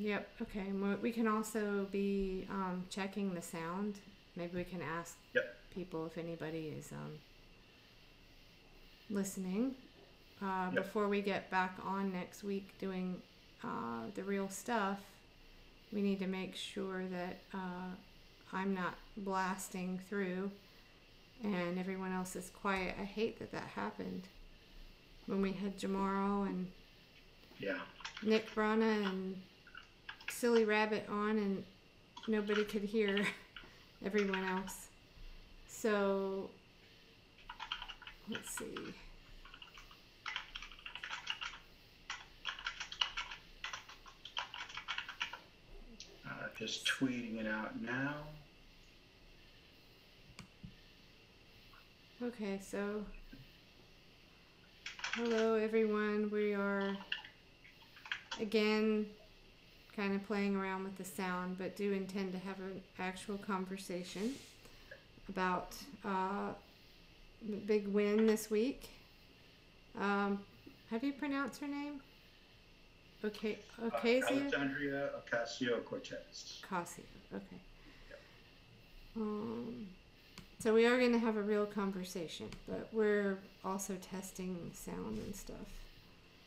Yep. Okay. We can also be checking the sound. Maybe we can ask Yep. people if anybody is listening Yep. before we get back on next week doing the real stuff. We need to make sure that I'm not blasting through and everyone else is quiet. I hate that that happened when we had Jamaro and Yeah. Nick Brana and Silly Rabbit on and nobody could hear everyone else. So let's see. Just tweeting it out now. Okay, so hello everyone. We are again kind of playing around with the sound, but do intend to have an actual conversation about the big win this week. How do you pronounce her name? Okay, Ocasio? Alexandria Ocasio-Cortez. Ocasio, okay. Yep. So we are going to have a real conversation, but we're also testing sound and stuff.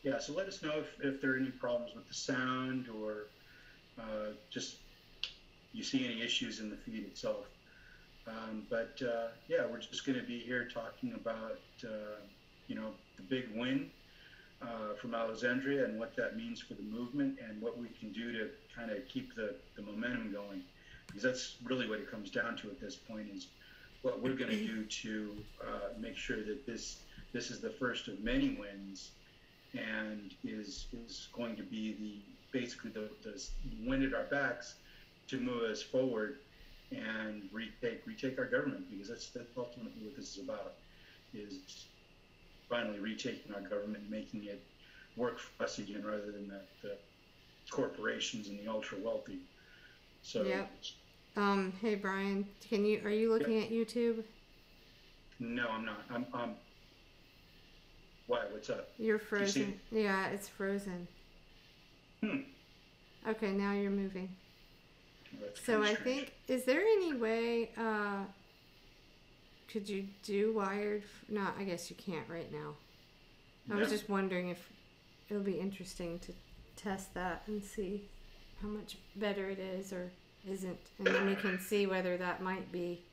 Yeah, so let us know if there are any problems with the sound or just you see any issues in the feed itself. Yeah, we're just going to be here talking about, the big win from Alexandria and what that means for the movement and what we can do to kind of keep the momentum going. Because that's really what it comes down to at this point is what we're going to do to make sure that this is the first of many wins and is going to be basically the wind at our backs to move us forward and retake our government, because that's ultimately what this is about, is finally retaking our government and making it work for us again rather than the corporations and the ultra wealthy. So yep. Hey Brian, are you looking at YouTube? No, I'm not. I'm why? What's up? You're frozen. Yeah, it's frozen. Okay, now you're moving. Well, so I think, is there any way, could you do wired? No, I guess you can't right now. I was just wondering if it'll be interesting to test that and see how much better it is or isn't. And then we can see whether that might be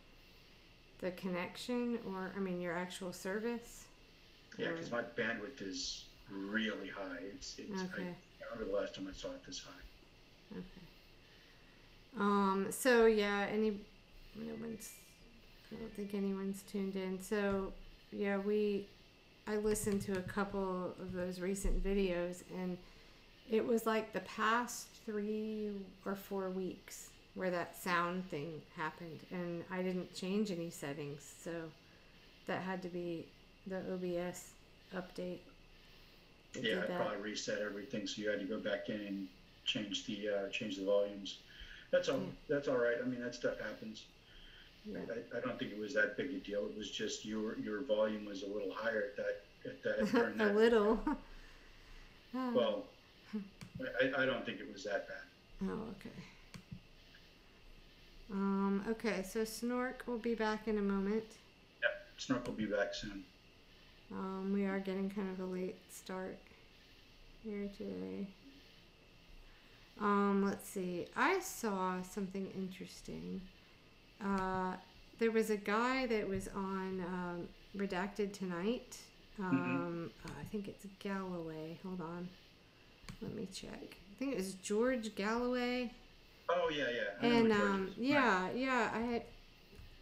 the connection or, your actual service. Yeah, because my bandwidth is really high. It's okay. I can't remember the last time I saw it this high. Okay. So yeah, I don't think anyone's tuned in. So yeah, I listened to a couple of those recent videos and it was like the past 3 or 4 weeks where that sound thing happened and I didn't change any settings. So that had to be the OBS update. Yeah, I probably reset everything, so you had to go back in and change the volumes. That's all. That's all right. That stuff happens. Yeah. I don't think it was that big a deal. It was just your volume was a little higher at that. A little. Well, I don't think it was that bad. Oh, okay. Okay, so Snork will be back in a moment. Yep, Snork will be back soon. We are getting kind of a late start here today. Let's see. I saw something interesting. There was a guy that was on Redacted Tonight. I think it's Galloway. Hold on. Let me check. I think it was George Galloway. Oh, yeah. And I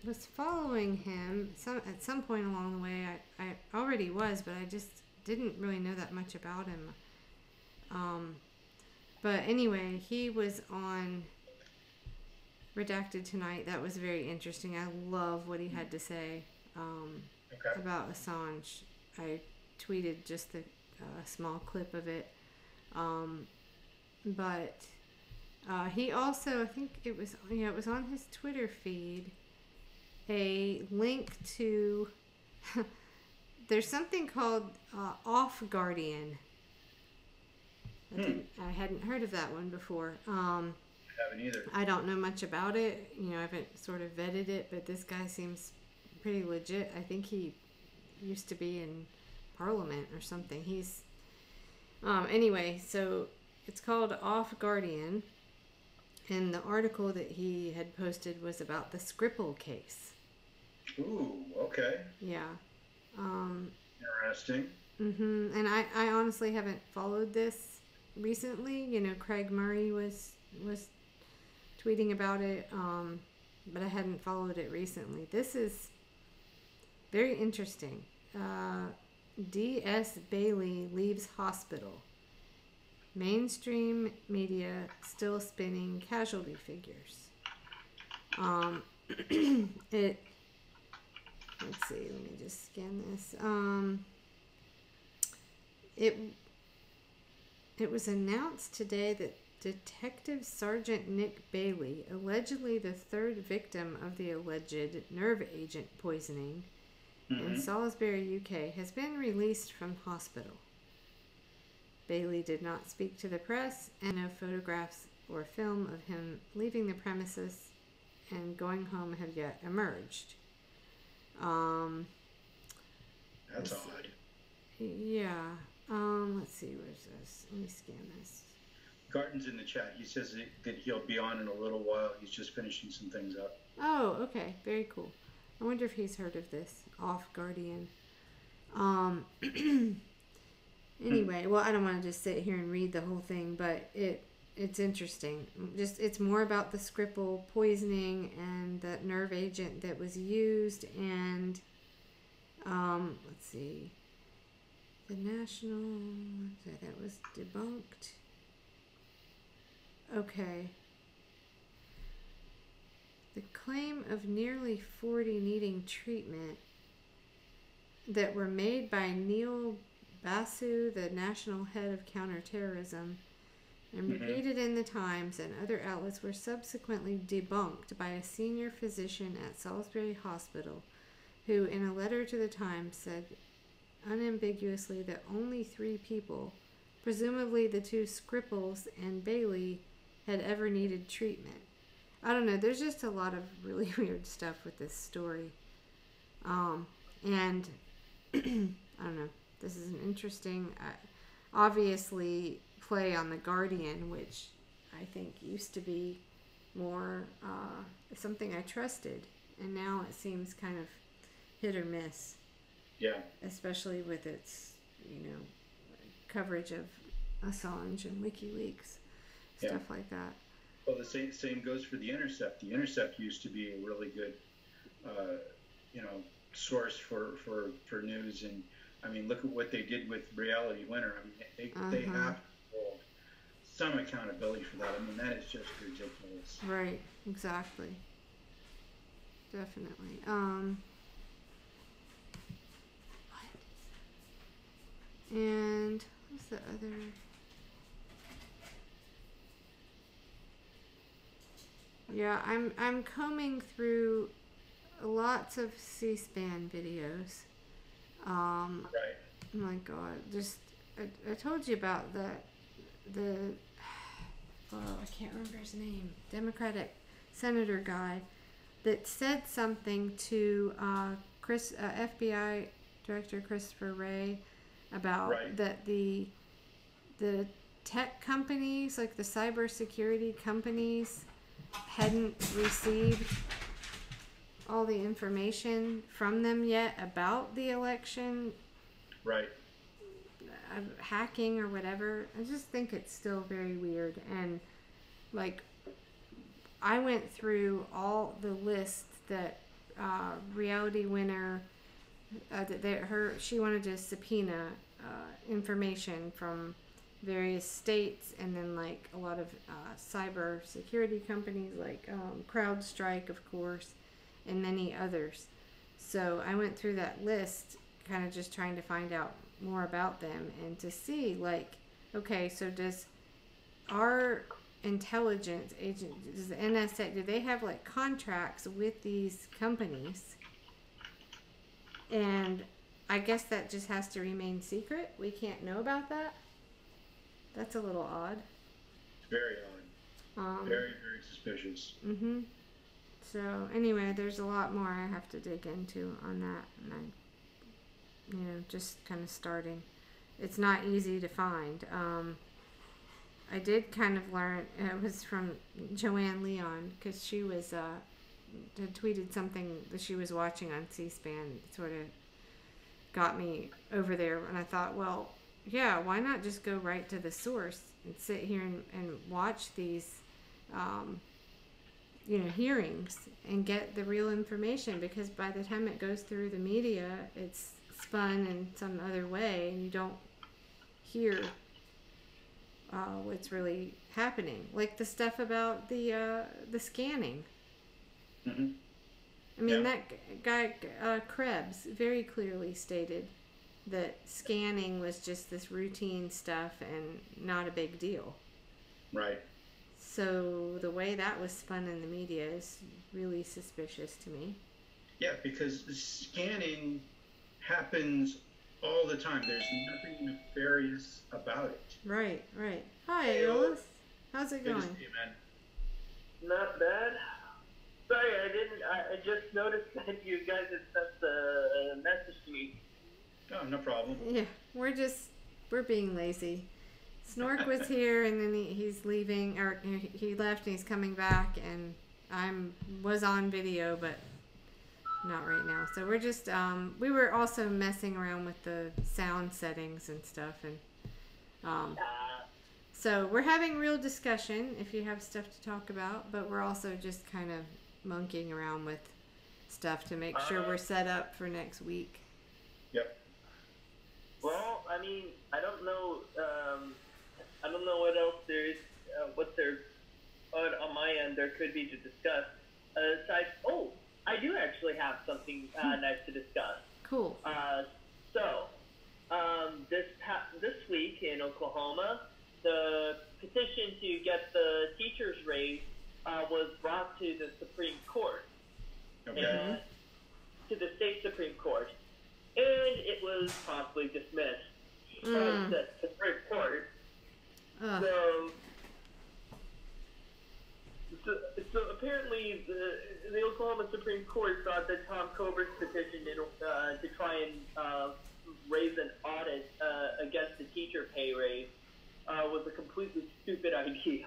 was following him at some point along the way. I already was, but I just didn't really know that much about him. But anyway, he was on Redacted Tonight. That was very interesting. I love what he had to say about Assange. I tweeted just a small clip of it. But he also, I think it was on his Twitter feed, a link to, there's something called Off Guardian. I hadn't heard of that one before. Haven't either. I don't know much about it. You know, I haven't sort of vetted it, but this guy seems pretty legit. I think he used to be in Parliament or something. He's anyway, so it's called Off Guardian, and the article that he had posted was about the Skripal case. Ooh, okay. Yeah. Interesting. And I honestly haven't followed this recently. You know, Craig Murray was tweeting about it, but I hadn't followed it recently. This is very interesting. D.S. Bailey leaves hospital. Mainstream media still spinning casualty figures. Let's see, let me just scan this. It was announced today that Detective Sergeant Nick Bailey, allegedly the third victim of the alleged nerve agent poisoning in Salisbury, UK, has been released from hospital. Bailey did not speak to the press, and no photographs or film of him leaving the premises and going home have yet emerged. That's odd. Yeah. Let's see, where's this? Let me scan this. Garton's in the chat. He says that he'll be on in a little while. He's just finishing some things up. Oh, okay. Very cool. I wonder if he's heard of this. Off Guardian. Anyway, well, I don't want to just sit here and read the whole thing, but it's interesting. Just it's more about the Skripal poisoning and that nerve agent that was used, and let's see, the national that was debunked. Okay. The claim of nearly 40 needing treatment that were made by Neil Basu, the national head of counterterrorism, and repeated in the Times and other outlets were subsequently debunked by a senior physician at Salisbury Hospital, who in a letter to the Times said unambiguously that only 3 people, presumably the 2 Skripals and Bailey, had ever needed treatment. I don't know, there's just a lot of really weird stuff with this story. And I don't know, this is an interesting, obviously, play on The Guardian, which I think used to be more something I trusted, and now it seems kind of hit or miss. Yeah. Especially with its, coverage of Assange and WikiLeaks, stuff like that. Well, the same goes for The Intercept. The Intercept used to be a really good, source for news. And I mean, look at what they did with Reality Winner. I mean, they have to hold some accountability for that. I mean, that is just ridiculous. Right. Exactly. Definitely. And what's the other? Yeah, I'm combing through lots of C-SPAN videos. Right. Oh my God, just I told you about the I can't remember his name, Democratic senator guy that said something to FBI Director Christopher Wray about that the tech companies, like the cybersecurity companies, hadn't received all the information from them yet about the election. Right. Hacking or whatever. I just think it's still very weird. And like, I went through all the lists that Reality Winner she wanted to subpoena information from various states, and then like a lot of cyber security companies like CrowdStrike, of course, and many others. So I went through that list, kind of just trying to find out more about them and to see, like, okay, so does our intelligence agent, does the NSA, do they have like contracts with these companies? And I guess that just has to remain secret. We can't know about that. That's a little odd. It's very odd. Very, very suspicious. Mm-hmm. So anyway, there's a lot more I have to dig into on that, and just kind of starting. It's not easy to find. I did kind of learn. It was from Joanne Leon, because she was had tweeted something that she was watching on C-SPAN. Sort of got me over there, and I thought, well, yeah, why not just go right to the source and sit here and watch these hearings and get the real information, because by the time it goes through the media, it's spun in some other way, and you don't hear what's really happening, like the stuff about the scanning. Mm-hmm. I mean, that guy Krebs very clearly stated that scanning was just this routine stuff and not a big deal. Right. So the way that was spun in the media is really suspicious to me. Yeah, because the scanning happens all the time. There's nothing nefarious about it. Right. Hi, Eolas. How's it going? Good to see you, man. Not bad. Sorry, I just noticed that you guys had sent the message to me. Oh, no problem. Yeah, we're being lazy. Snork was here, and then he's leaving, or he left, and he's coming back, and was on video, but not right now. So we're just we were also messing around with the sound settings and stuff, and so we're having real discussion if you have stuff to talk about, but we're also just kind of monkeying around with stuff to make sure we're set up for next week. Yep. Well, I mean, I don't know what else there's, what there, on my end there could be to discuss. Aside, I do actually have something nice to discuss. Cool. This week in Oklahoma, the petition to get the teachers raised was brought to the Supreme Court, Okay. to the state Supreme Court, and it was promptly dismissed from the Supreme Court. So apparently the Oklahoma Supreme Court thought that Tom Coburn's petition to try and raise an audit against the teacher pay raise was a completely stupid idea.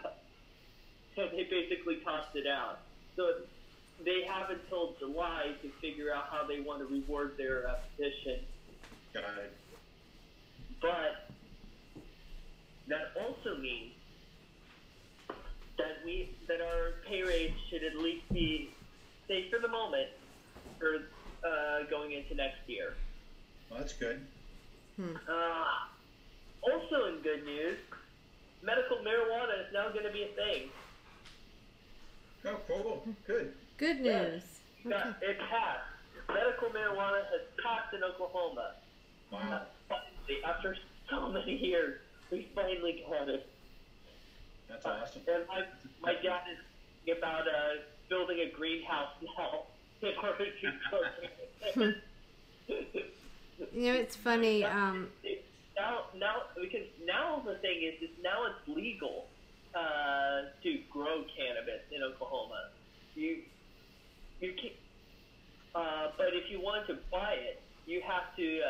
So they basically tossed it out. So they have until July to figure out how they want to reward their petition. Got it. But that also means that our pay raise should at least be safe for the moment for going into next year. Well, that's good. Also in good news, medical marijuana is now going to be a thing. Oh, cool. Good. Good news. Yeah, it passed. Medical marijuana has passed in Oklahoma. Wow. Finally, after so many years, we finally got it. That's awesome. And my dad is about building a greenhouse now in order to grow it. It's funny. Now the thing is now it's legal to grow cannabis in Oklahoma. You can, but if you want to buy it, you have to.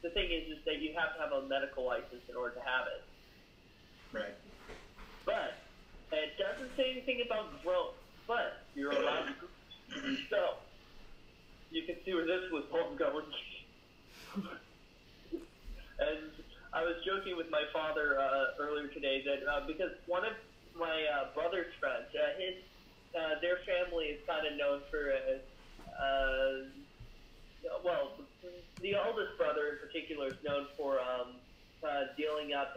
The thing is that you have to have a medical license in order to have it. Right. But it doesn't say anything about growth. But you're allowed to grow. So you can see where this was all going. And I was joking with my father earlier today that because one of my brother's friends, their family is kind of known for, the oldest brother in particular is known for dealing up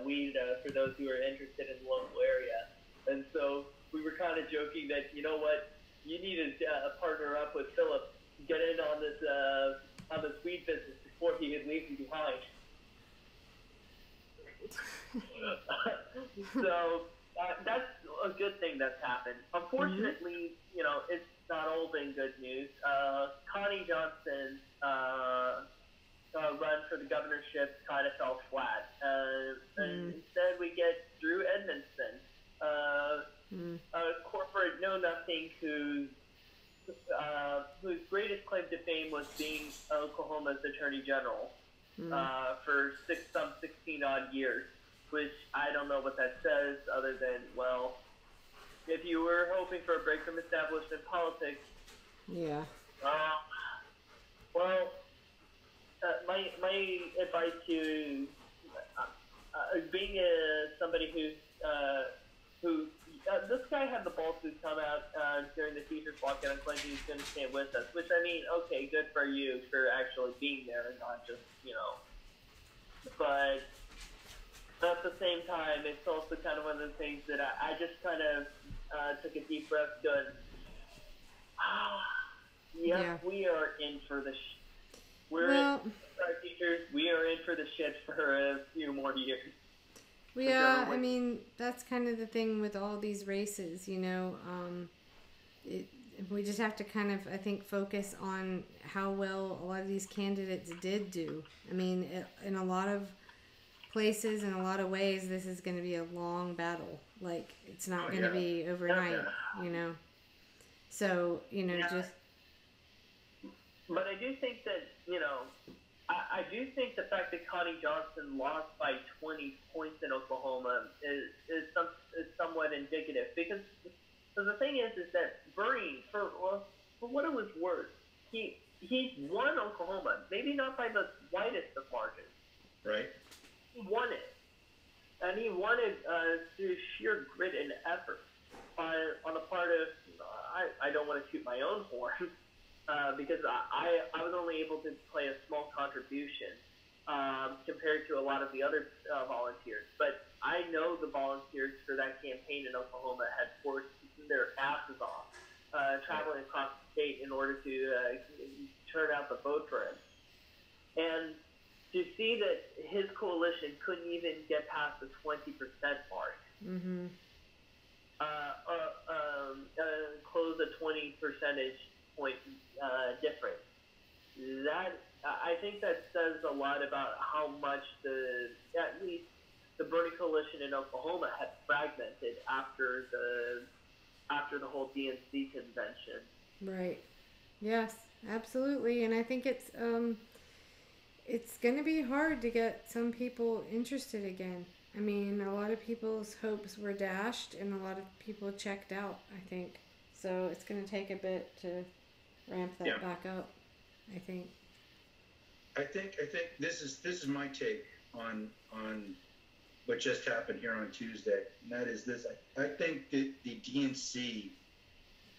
weed for those who are interested in the local area. And so we were kind of joking that, you know what, you need to partner up with Philip, get in on this weed business before he leaves you behind. So that's a good thing that's happened. Unfortunately, it's not all been good news. Connie Johnson's run for the governorship kind of fell flat. And instead, we discussing whose greatest claim to fame was being Oklahoma's Attorney General for 16 odd years, which I don't know what that says other than, well, if you were hoping for a break from establishment politics, Yeah. Well, my advice to being somebody who this guy had the balls to come out during the teacher's walkout and claim he was going to stand with us, which, I mean, okay, good for you for actually being there and not just, but at the same time, it's also kind of one of the things that I just kind of took a deep breath going, we are in for the our teachers, we are in for the shit for a few more years. Yeah, I mean, that's kind of the thing with all these races, we just have to kind of, I think, focus on how well a lot of these candidates did do. I mean, in a lot of places, in a lot of ways, this is going to be a long battle. Like, it's not going to be overnight, So, just... But I do think that, I do think the fact that Connie Johnson lost by 20 points in Oklahoma is somewhat indicative, because the thing is that Bernie, for what it was worth, he won Oklahoma, maybe not by the widest of margins. Right. He won it, and he won it through sheer grit and effort on the part of. I don't want to toot my own horn. Because I was only able to play a small contribution compared to a lot of the other volunteers. But I know the volunteers for that campaign in Oklahoma had worked their asses off, traveling across the state in order to turn out the vote for him. And to see that his coalition couldn't even get past the 20% mark, close a 20 percentage point difference. That I think that says a lot about how much at least the Bernie coalition in Oklahoma had fragmented after the whole DNC convention. Right. Yes, absolutely. And I think it's going to be hard to get some people interested again. I mean, a lot of people's hopes were dashed and a lot of people checked out, I think. So it's going to take a bit to ramp that back up, I think. I think this is my take on what just happened here on Tuesday, and that is this. I think that the DNC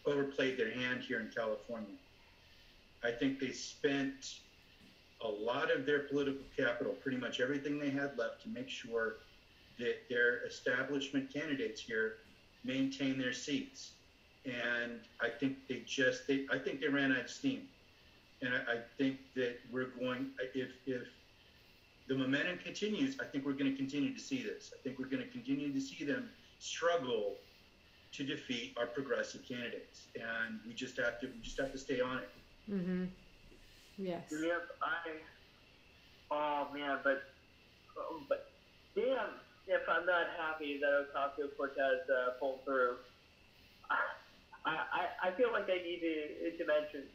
overplayed their hand here in California. I think they spent a lot of their political capital, pretty much everything they had left, to make sure that their establishment candidates here maintain their seats. And I think I think they ran out of steam. And I think that if the momentum continues, I think we're going to continue to see this. I think we're going to continue to see them struggle to defeat our progressive candidates. And we just have to stay on it. Mm-hmm. Yes. Yep. But damn, if I'm not happy that Ocasio-Cortez pulled through. I feel like I need to mention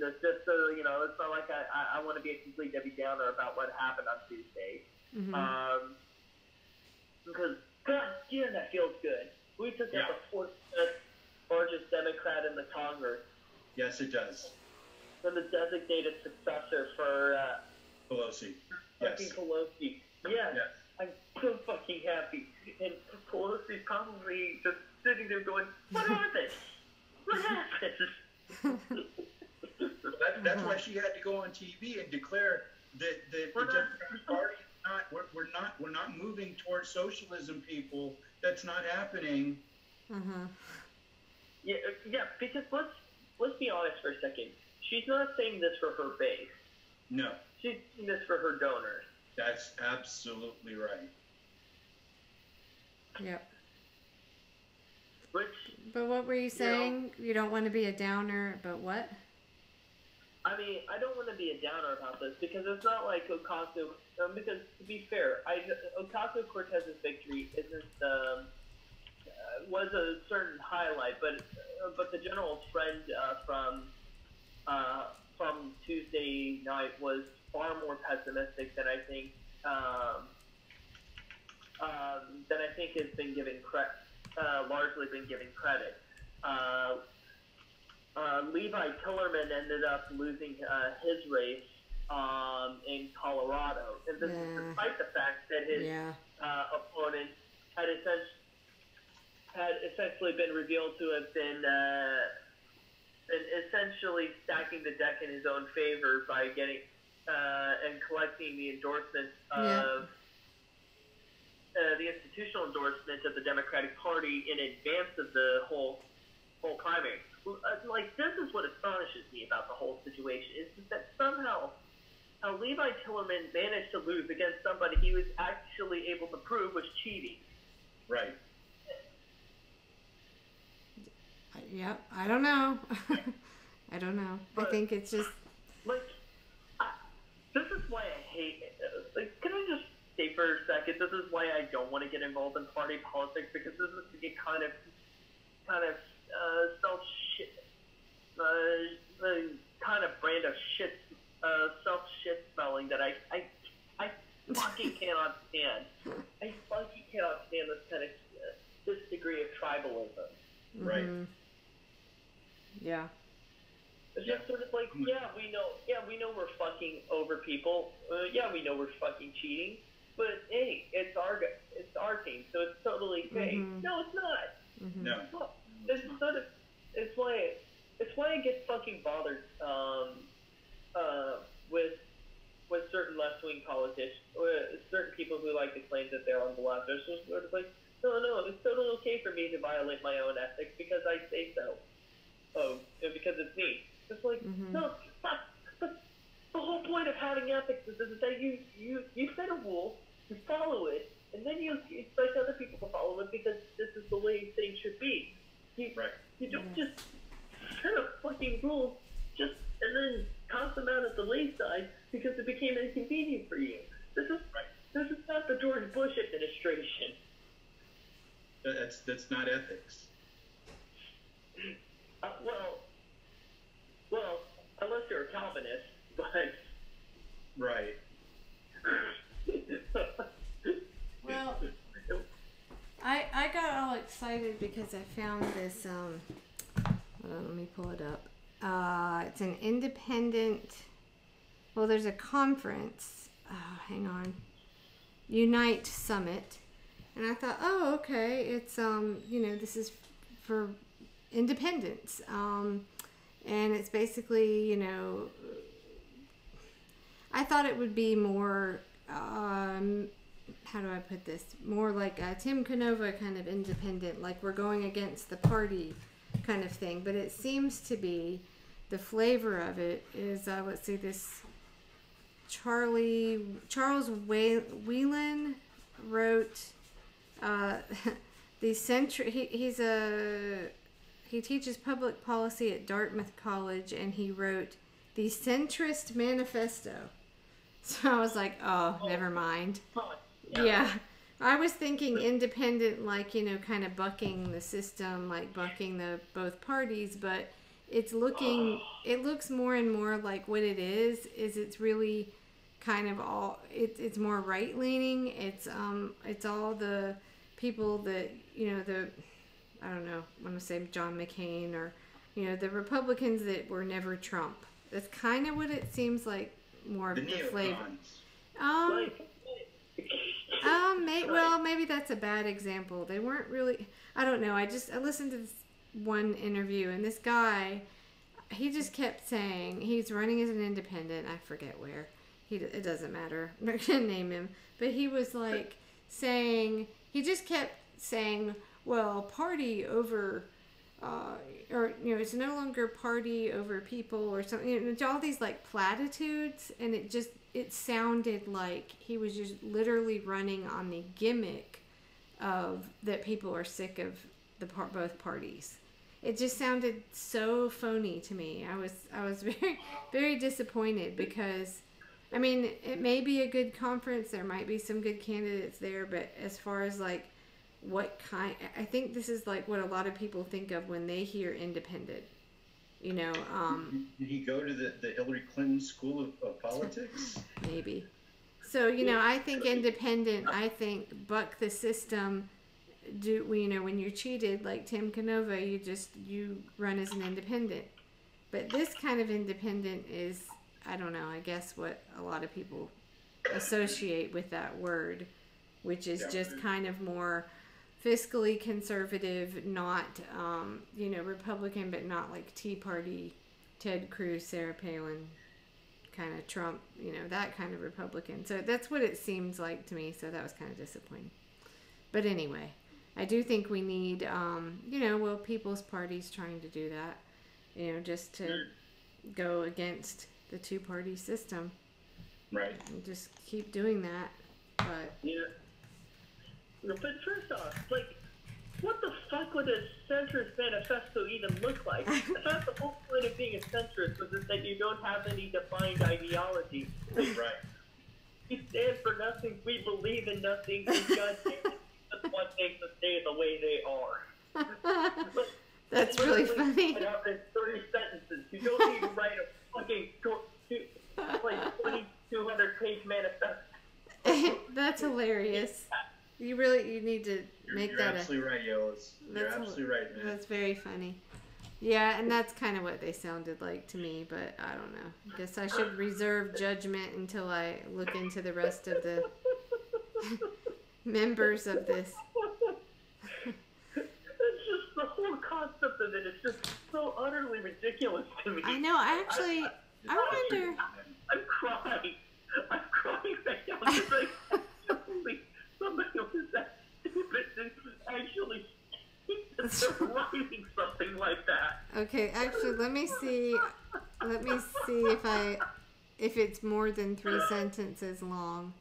this just so it's not like I want to be a complete Debbie Downer about what happened on Tuesday. Mm-hmm. Because God damn, that feels good. We took out the fourth largest Democrat in the Congress. Yes, it does. And the designated successor for Pelosi. Fucking Pelosi. Yes. I'm so fucking happy. And Pelosi's probably just sitting there going, what happened? What happened? That's why she had to go on TV and declare that the Democratic Party we're not moving towards socialism, people. That's not happening. Uh-huh. Yeah, because let's be honest for a second. She's not saying this for her base. No. She's saying this for her donors. That's absolutely right. Yep. But what were you saying? You don't want to be a downer, but what? I mean, I don't want to be a downer about this because it's not like because to be fair, Ocasio-Cortez's victory isn't was a certain highlight, but the general trend from Tuesday night was far more pessimistic than I think has been given largely been given credit. Levi Tillerman ended up losing his race in Colorado, and this is despite the fact that his opponent had essentially been revealed to have been essentially stacking the deck in his own favor by getting and collecting the endorsements of the institutional endorsement of the Democratic Party in advance of the whole primary. Like, this is what astonishes me about the whole situation, is that somehow how Levi Tillerman managed to lose against somebody he was actually able to prove was cheating. Right. Yep, I don't know. I don't know. But, I think it's just... Like, this is why I hate... can I just say for a second, this is why I don't want to get involved in party politics, because this is the kind of kind of brand of shit, self-shit smelling that I fucking cannot stand. I fucking cannot stand this kind of, this degree of tribalism. Right. Mm-hmm. Yeah. It's just sort of like, we know we're fucking over people. We know we're fucking cheating. But hey, it's our team, so it's totally great. Mm-hmm. No, it's not. Mm-hmm. No. It's why I get fucking bothered with certain left-wing politicians, certain people who like to claim that they're on the left. It's just sort of like, no, it's totally okay for me to violate my own ethics because I say so. Because it's me. It's like, no, but the whole point of having ethics is that you set a rule, you follow it, and then you expect other people to follow it because this is the way things should be. You don't just set a fucking rule and then toss them out at the wayside because it became inconvenient for you. This is not the George Bush administration. That's not ethics. Well, unless you're a Calvinist, but... Right. Well, I got all excited because I found this, hold on, let me pull it up. It's an independent, well, there's a conference, hang on, Unite Summit. And I thought, oh, okay, it's, this is for independence. And it's basically, I thought it would be more, how do I put this? More like a Tim Canova kind of independent, like we're going against the party kind of thing. But it seems to be, the flavor of it is, let's see, this Charles Whelan wrote, he teaches public policy at Dartmouth College, and he wrote the Centrist Manifesto. So I was like, oh, never mind. Yeah. I was thinking independent, like, kind of bucking the system, like bucking the both parties, but it looks more and more like what it is it's really kind of all, it's more right leaning. It's all the people that, I don't know, I want to say John McCain or, the Republicans that were never Trump. That's kind of what it seems like, more of the flavor. Maybe that's a bad example. They weren't really, I don't know. I listened to this one interview, and this guy, he just kept saying he's running as an independent. I forget where. It doesn't matter. I'm not going to name him. But he was like he just kept saying, well, party over, it's no longer party over people or something. All these like platitudes, and it sounded like he was just literally running on the gimmick of that people are sick of both parties. It just sounded so phony to me. I was very, very disappointed because, I mean, it may be a good conference. There might be some good candidates there, but as far as like what kind. I think this is like what a lot of people think of when they hear independent. You know, Did he go to the Hillary Clinton School of Politics? maybe. So, you know, I think independent, I think buck the system. You know, when you're cheated, like Tim Canova, you run as an independent. But this kind of independent is, I don't know, I guess what a lot of people associate with that word, which is just kind of more fiscally conservative, not, you know, Republican, but not like Tea Party, Ted Cruz, Sarah Palin, kind of Trump, you know, that kind of Republican. So that's what it seems like to me. So that was kind of disappointing. But anyway, I do think we need, you know, well, People's Party's trying to do that, you know, just to go against the two-party system. Right. And just keep doing that. But yeah. But first off, like, what the fuck would a centrist manifesto even look like? I thought the whole point of being a centrist was that you don't have any defined ideology. Right. We stand for nothing, we believe in nothing, and God just want things to stay the way they are. that's really funny. It up in 30 sentences. You don't need to write a fucking 2,200-page manifesto. That's hilarious. You need to make You're that absolutely right, Yolis. You're absolutely right, man. That's very funny. Yeah, and that's kind of what they sounded like to me, but I don't know. I guess I should reserve judgment until I look into the rest of the members of this. It's just the whole concept of it is just so utterly ridiculous to me. I know. I wonder. I'm crying. I'm crying right now because I can't believe somebody was that stupid to actually writing something like that. Okay, actually, let me see if it's more than 3 sentences long.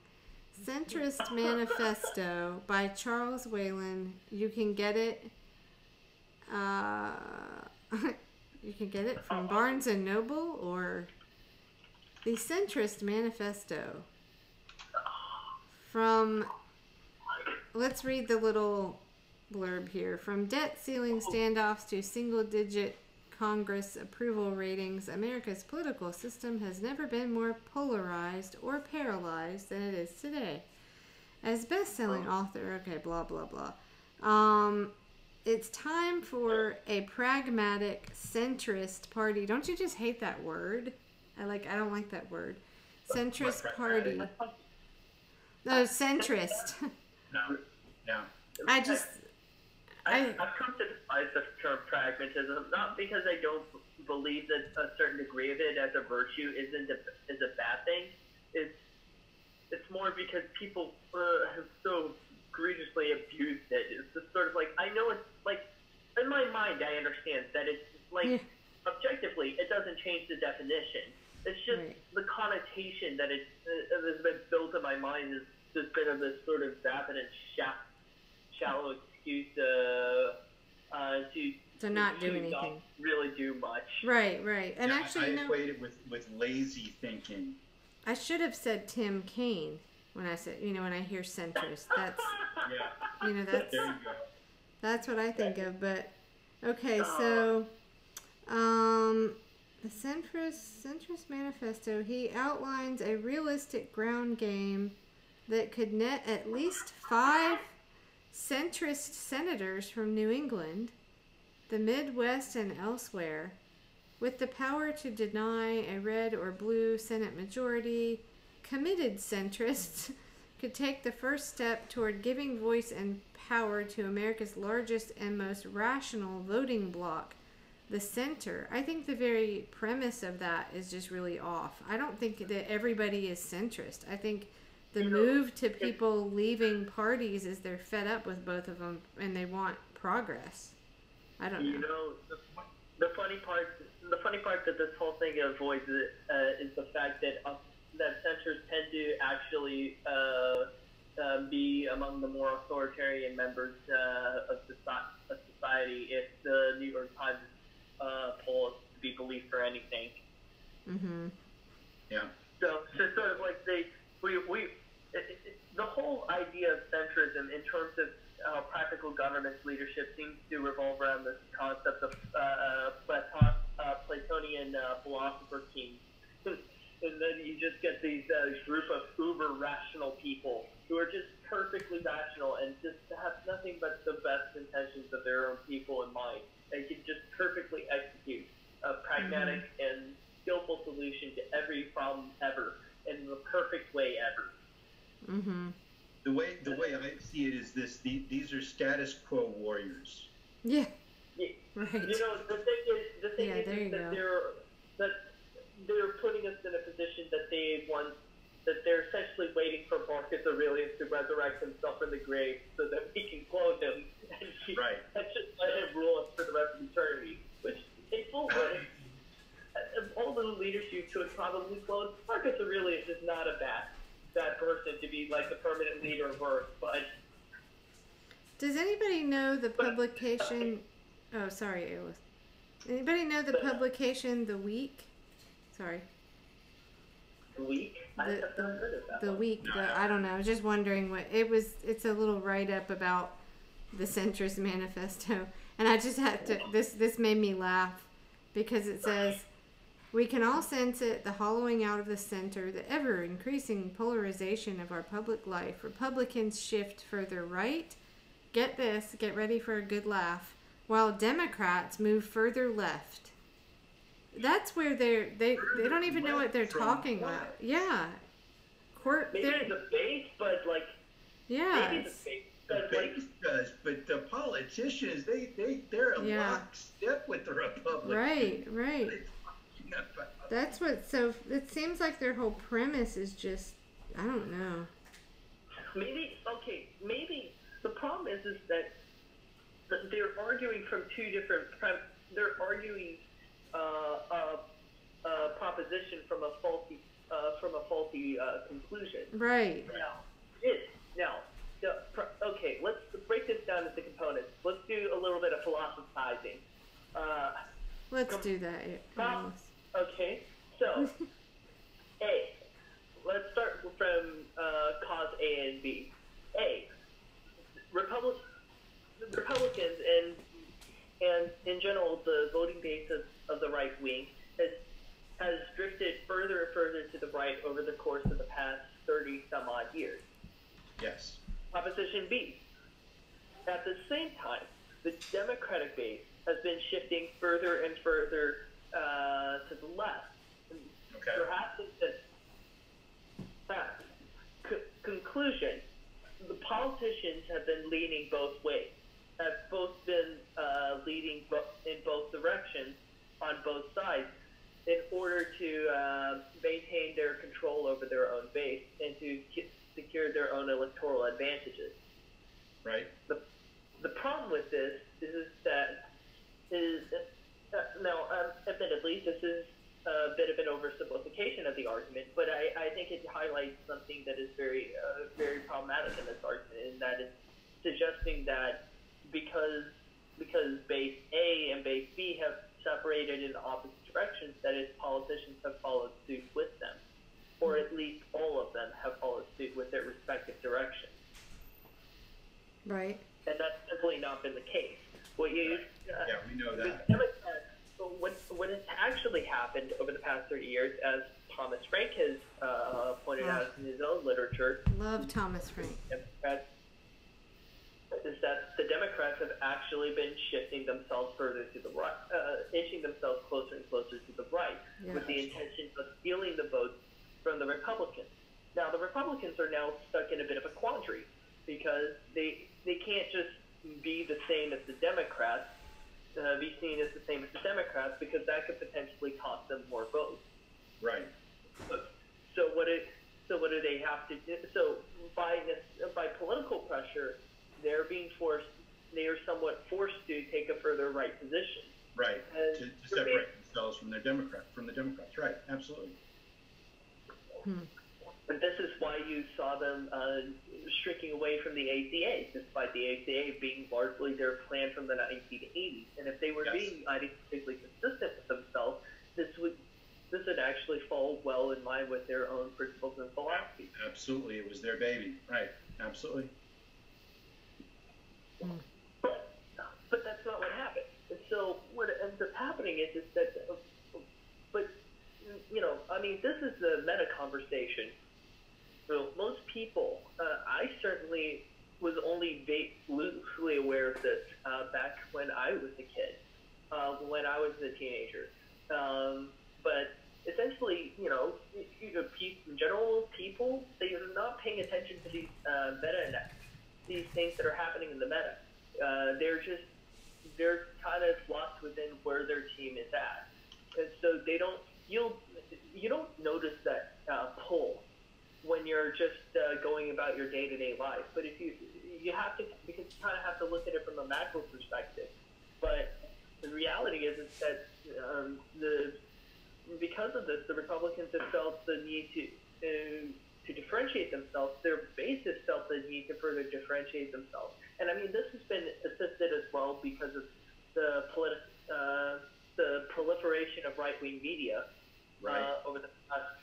Centrist Manifesto by Charles Whalen. You can get it. You can get it from Barnes and Noble or the Centrist Manifesto. From, let's read the little blurb here. From debt ceiling standoffs to single-digit Congress approval ratings, America's political system has never been more polarized or paralyzed than it is today. As best-selling author, okay, blah, blah, blah. It's time for a pragmatic centrist party. Don't you just hate that word? I don't like that word. Centrist party. No, centrist. No. I've come to despise the term pragmatism, not because I don't believe that a certain degree of it as a virtue is a bad thing. It's more because people have so egregiously abused it. It's just sort of like, I know it's like, in my mind I understand that it's like, objectively, it doesn't change the definition. It's just the connotation that it has been built in my mind is just been of this sort of vapid and shallow excuse to not do anything. Not really do much. Right. And yeah, actually, I equate it with lazy thinking. I should have said Tim Kaine when I said, when I hear centrist. That's, that's, there you go. That's what I think of. But okay, so the centrist manifesto, he outlines a realistic ground game that could net at least 5 centrist senators from New England, the Midwest, and elsewhere, with the power to deny a red or blue Senate majority. Committed centrists could take the first step toward giving voice and power to America's largest and most rational voting bloc, the center. I think the very premise of that is just really off. I don't think that everybody is centrist. I think the move to people leaving parties is they're fed up with both of them and they want progress. I don't know. The funny part that this whole thing avoids is the fact that centrists tend to actually be among the more authoritarian members of society if the New York Times poll is to be believed for anything. Mm-hmm. Yeah. So it's just sort of like the whole idea of centrism in terms of practical government leadership seems to revolve around this concept of Platonian philosopher kings. And then you just get these group of uber rational people who are just perfectly rational and just have nothing but the best intentions of their own people in mind. They can just perfectly execute a pragmatic and skillful solution to every problem ever in the perfect way ever. The way I see it is this: these are status quo warriors. Yeah. Right. Right. You know, the thing is that they're putting us in a position that they're essentially waiting for Marcus Aurelius to resurrect himself from the grave so that we can clone him and just let him rule us for the rest of eternity. Which, in full way, of all the leaders you could probably clone, Marcus Aurelius is not a bad person to be like the permanent leader of Earth, but... Does anybody know the publication... Oh, sorry, Ayla. Anybody know the publication The Week? Sorry. The Week? I have not heard of that. The Week. I don't know. I was just wondering what... It's a little write-up about the Centrist Manifesto. And I just had to... This made me laugh because it says... We can all sense it, the hollowing out of the center, the ever-increasing polarization of our public life. Republicans shift further right. Get this, get ready for a good laugh. While Democrats move further left. That's where they don't even know what they're talking about. Yeah. Maybe the base, but like... Yeah. Maybe the base. The base does, but the politicians, they're in lockstep with the Republicans. Right. That's what, so it seems like their whole premise is just, I don't know. Maybe the problem is that they're arguing from two different, they're arguing a proposition from a faulty conclusion. Right. Okay, let's break this down into components. Let's do a little bit of philosophizing. Let's do that. Okay, so A. Let's start from cause A and B. A. Republicans and in general the voting base of the right wing has drifted further and further to the right over the course of the past 30 some odd years. Yes. Proposition B. At the same time, the Democratic base has been shifting further and further to the left. Okay. Perhaps it's conclusion. The politicians have been leaning both ways. Have both been leading in both directions on both sides in order to maintain their control over their own base and to secure their own electoral advantages. Right. The problem with this is now, admittedly, this is a bit of an oversimplification of the argument, but I think it highlights something that is very problematic in this argument, and that is suggesting that because base A and base B have separated in opposite directions, that is, politicians have followed suit with them, or at least all of them have followed suit with their respective directions. Right. And that's simply not been the case. We know that. What has actually happened over the past 30 years, as Thomas Frank has pointed out in his own literature, love Thomas Frank, is that the Democrats have actually been shifting themselves further to the right, inching themselves closer and closer to the right, with the intention of stealing the votes from the Republicans. Now, the Republicans are now stuck in a bit of a quandary because they can't just be the same as the Democrats, be seen as the same as the Democrats, because that could potentially cost them more votes. Right. So what do they have to do? So by political pressure, they are somewhat forced to take a further right position. Right. To separate themselves from the Democrats. Right. Absolutely. And this is why you saw them shrinking away from the ACA, despite the ACA being largely their plan from the 1980s. And if they were being ideologically consistent with themselves, this would this would actually fall well in line with their own principles and philosophy. Absolutely, it was their baby, right? Absolutely. But that's not what happened. And so what ends up happening is that, but I mean, this is the meta conversation. So most people, I certainly was only loosely aware of this back when I was a kid, when I was a teenager. But essentially, general people, they are not paying attention to these these things that are happening in the meta. They're kind of lost within where their team is at, and so you don't notice that pull when you're just going about your day-to-day life. But if you have to, because you kind of have to look at it from a macro perspective. But the reality is that because of this, the Republicans have felt the need to differentiate themselves. Their base has felt the need to further differentiate themselves. And I mean, this has been assisted as well because of the proliferation of right-wing media over the past,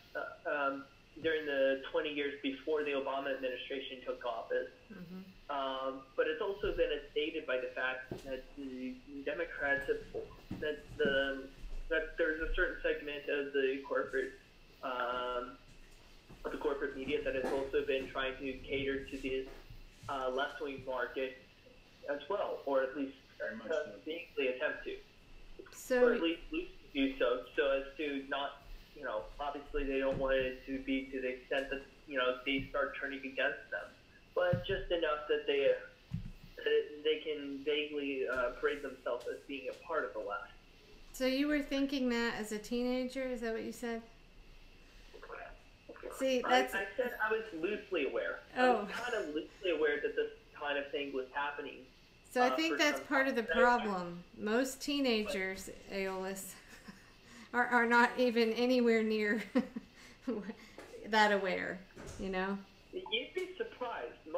during the 20 years before the Obama administration took office. Mm-hmm. But it's also been stated by the fact that the Democrats have, that there's a certain segment of the corporate media that has also been trying to cater to the left-wing market as well, or at least vaguely attempt to, or at least do so as to not, obviously they don't want it to be to the extent that, they start turning against them, but just enough that they can vaguely parade themselves as being a part of the left. So you were thinking that as a teenager? Is that what you said? See, that's... I said I was loosely aware. Oh. I was kind of loosely aware that this kind of thing was happening. So I think that's part of the problem. Most teenagers, Aeolus, are not even anywhere near that aware, You'd be surprised. A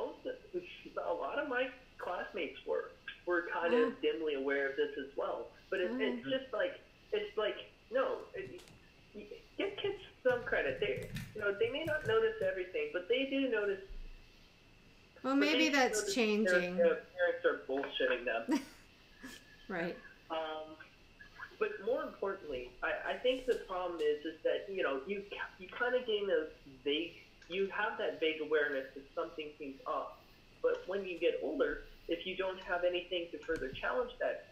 lot of my classmates were kind of dimly aware of this as well. But it's just like, no, give kids some credit. They may not notice everything, but they do notice. Well, maybe that's changing. Their parents are bullshitting them. Right. But more importantly, I think the problem is that, you kind of gain you have that vague awareness that something seems off. But when you get older, if you don't have anything to further challenge that,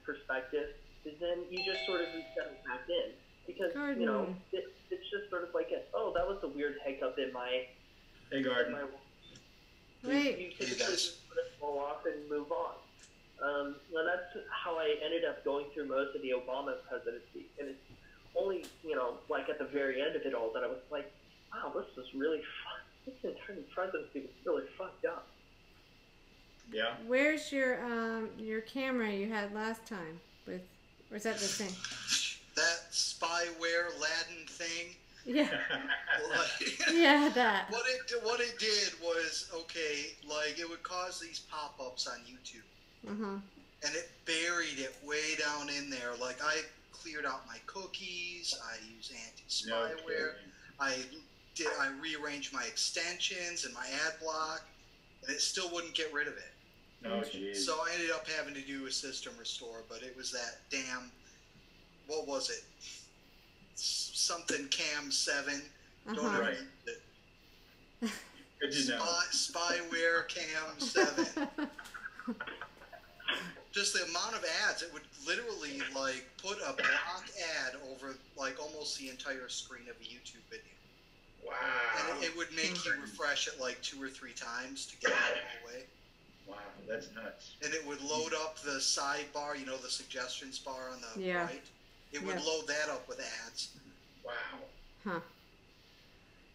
perspective, then you just sort of settle back in. Because, it's just sort of like, that was a weird hiccup in my... Hey, Garden. Wait. You can just sort of fall off and move on. And that's how I ended up going through most of the Obama presidency. And it's only, like at the very end of it all that I was like, wow, this was really fun. This entire presidency was really fucked up. Yeah. Where's your camera you had last time? Or is that the same? That spyware Latin thing. Yeah. Yeah, that. What it did was, it would cause these pop-ups on YouTube. Uh-huh. And it buried it way down in there. Like, I cleared out my cookies, I use anti-spyware, I rearranged my extensions and my ad block, and it still wouldn't get rid of it. Oh, jeez. So I ended up having to do a system restore, but it was that damn, what was it? Something Cam 7. Don't ever use it. Good to know. Spyware Cam 7. Just the amount of ads, it would literally put a block ad over almost the entire screen of a YouTube video. Wow. And it would make you refresh it 2 or 3 times to get it out of the way. Wow, that's nuts. And it would load up the sidebar, the suggestions bar on the right. It would load that up with ads. Wow. Huh.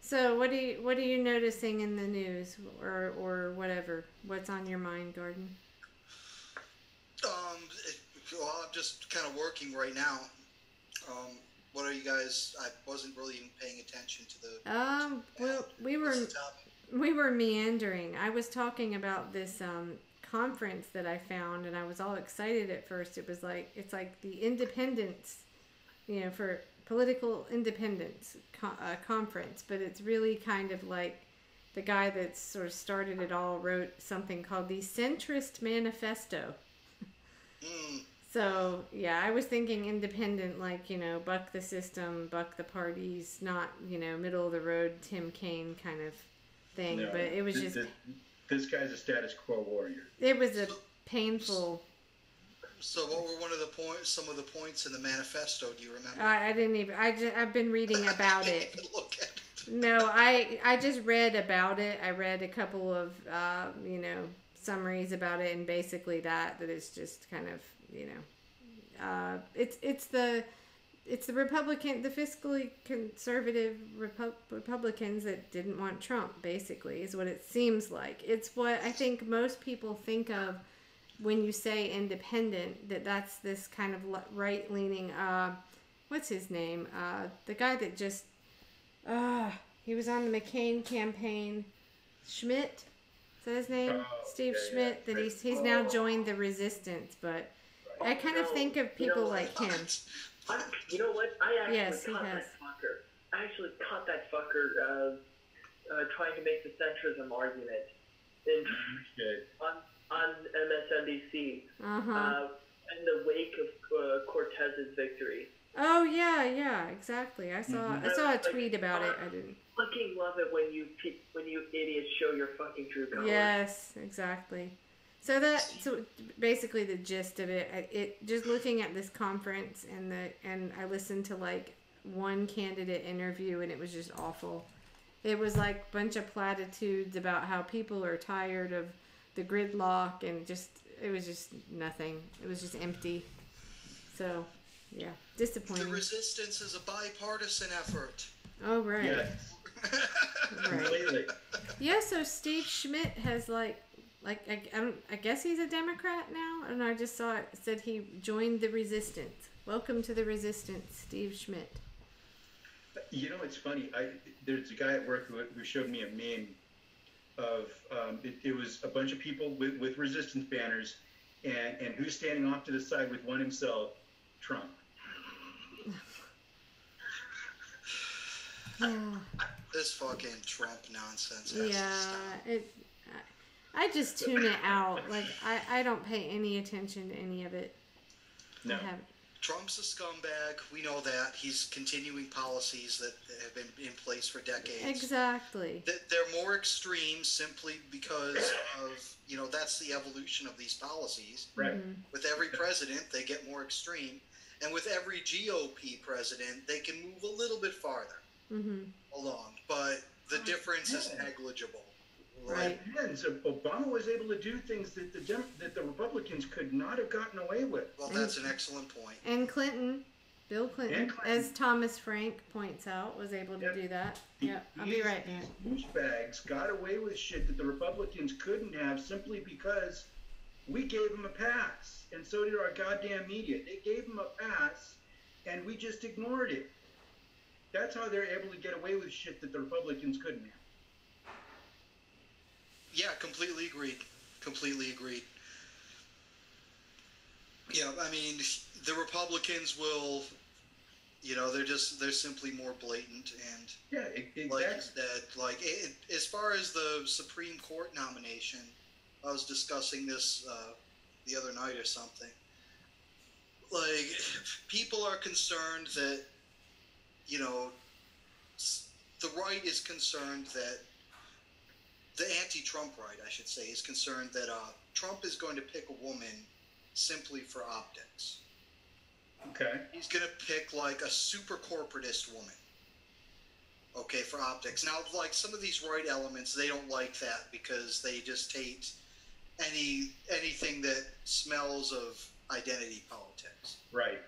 So what are you noticing in the news or whatever? What's on your mind, Gordon? I'm just kind of working right now. What are you guys? I wasn't really even paying attention to the. Well, we were meandering. I was talking about this conference that I found, and I was all excited at first. It's like the independence, for political independence conference, but it's really kind of like the guy that sort of started it all wrote something called the Centrist Manifesto. So, yeah, I was thinking independent, like, buck the system, buck the parties, not, middle of the road Tim Kaine kind of thing. No, but it was this guy's a status quo warrior. It was a painful... So what were some of the points in the manifesto, do you remember? I didn't even... I've been reading about it. Look at it. No, I just read about it. I read a couple of, summaries about it, and basically that it's just kind of, it's the Republican, the fiscally conservative Republicans that didn't want Trump, basically, is what it seems like. It's what I think most people think of when you say independent, that's this kind of right-leaning, what's his name? The guy that just, he was on the McCain campaign, Schmidt, is that his name? Steve Schmidt, that he's now joined the resistance, but I kind of think of people like him. You know what? I actually yes, caught that fucker. I actually caught that fucker trying to make the centrism argument on MSNBC in the wake of Cortez's victory. Oh yeah, exactly. I saw a tweet about it. I didn't. Fucking love it when you idiots show your fucking true colors. Yes, exactly. So basically the gist of it just looking at this conference and I listened to like one candidate interview, and it was just awful. It was like a bunch of platitudes about how people are tired of the gridlock, and it was just nothing. It was just empty. So, yeah, disappointing. The resistance is a bipartisan effort. Oh, right. Yes. Right. Yeah, so Steve Schmidt has I guess he's a Democrat now, and I just saw it said he joined the resistance. Welcome to the resistance, Steve Schmidt. It's funny. There's a guy at work who showed me a meme of it was a bunch of people with resistance banners, and who's standing off to the side with one himself? Trump. This fucking Trump nonsense has to stop. I just tune it out. Like, I don't pay any attention to any of it. No. Trump's a scumbag. We know that. He's continuing policies that have been in place for decades. Exactly. They're more extreme simply because of, that's the evolution of these policies. Right. Mm-hmm. With every president, they get more extreme. And with every GOP president, they can move a little bit farther along. But the difference is negligible. Right. And so Obama was able to do things that the Republicans could not have gotten away with. Well, that's an excellent point. And Bill Clinton, as Thomas Frank points out, was able to do that. Yeah, I'll be right back. These douchebags got away with shit that the Republicans couldn't have simply because we gave them a pass. And so did our goddamn media. They gave them a pass, and we just ignored it. That's how they're able to get away with shit that the Republicans couldn't have. Yeah, completely agreed. Completely agreed. Yeah, I mean, the Republicans will, they're simply more blatant, and exactly. Like you said, as far as the Supreme Court nomination, I was discussing this the other night or something. Like, people are concerned that, the right is concerned that the anti-Trump right, I should say, is concerned that Trump is going to pick a woman simply for optics. Okay. He's going to pick like a super corporatist woman. Okay, for optics. Now, like some of these right elements, they don't like that because they just hate anything that smells of identity politics. Right.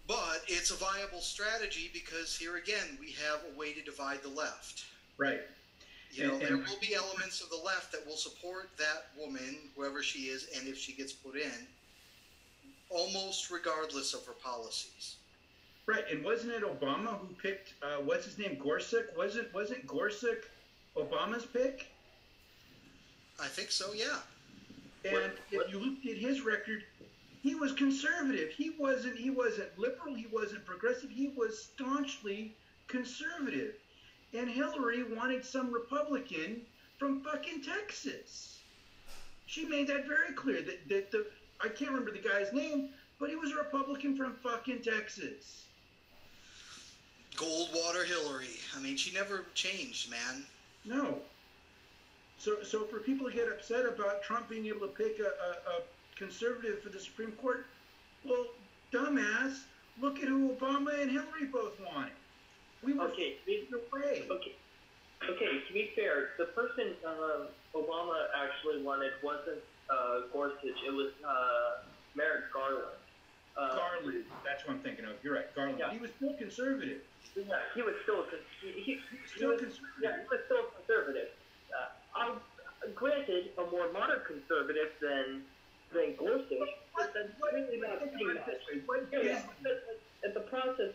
But it's a viable strategy because here again, we have a way to divide the left. Right. There will be elements of the left that will support that woman, whoever she is, and if she gets put in, almost regardless of her policies. Right, and wasn't it Obama who picked, what's his name, Gorsuch? Wasn't Gorsuch Obama's pick? I think so, yeah. And if you looked at his record, he was conservative. He wasn't liberal. He wasn't progressive. He was staunchly conservative. And Hillary wanted some Republican from fucking Texas. She made that very clear. That the I can't remember the guy's name, but he was a Republican from fucking Texas. Goldwater Hillary. I mean, she never changed, man. No. So for people to get upset about Trump being able to pick a conservative for the Supreme Court, well, dumbass, look at who Obama and Hillary both wanted. We were Okay, away. Okay, to be fair, the person Obama actually wanted wasn't Gorsuch, it was Merrick Garland. Garland, that's what I'm thinking of. You're right, Garland. Yeah. He was still conservative. Yeah, he was still Conservative. Yeah, he was still conservative. Granted, a more moderate conservative than Gorsuch, but that's really not saying much. At the process,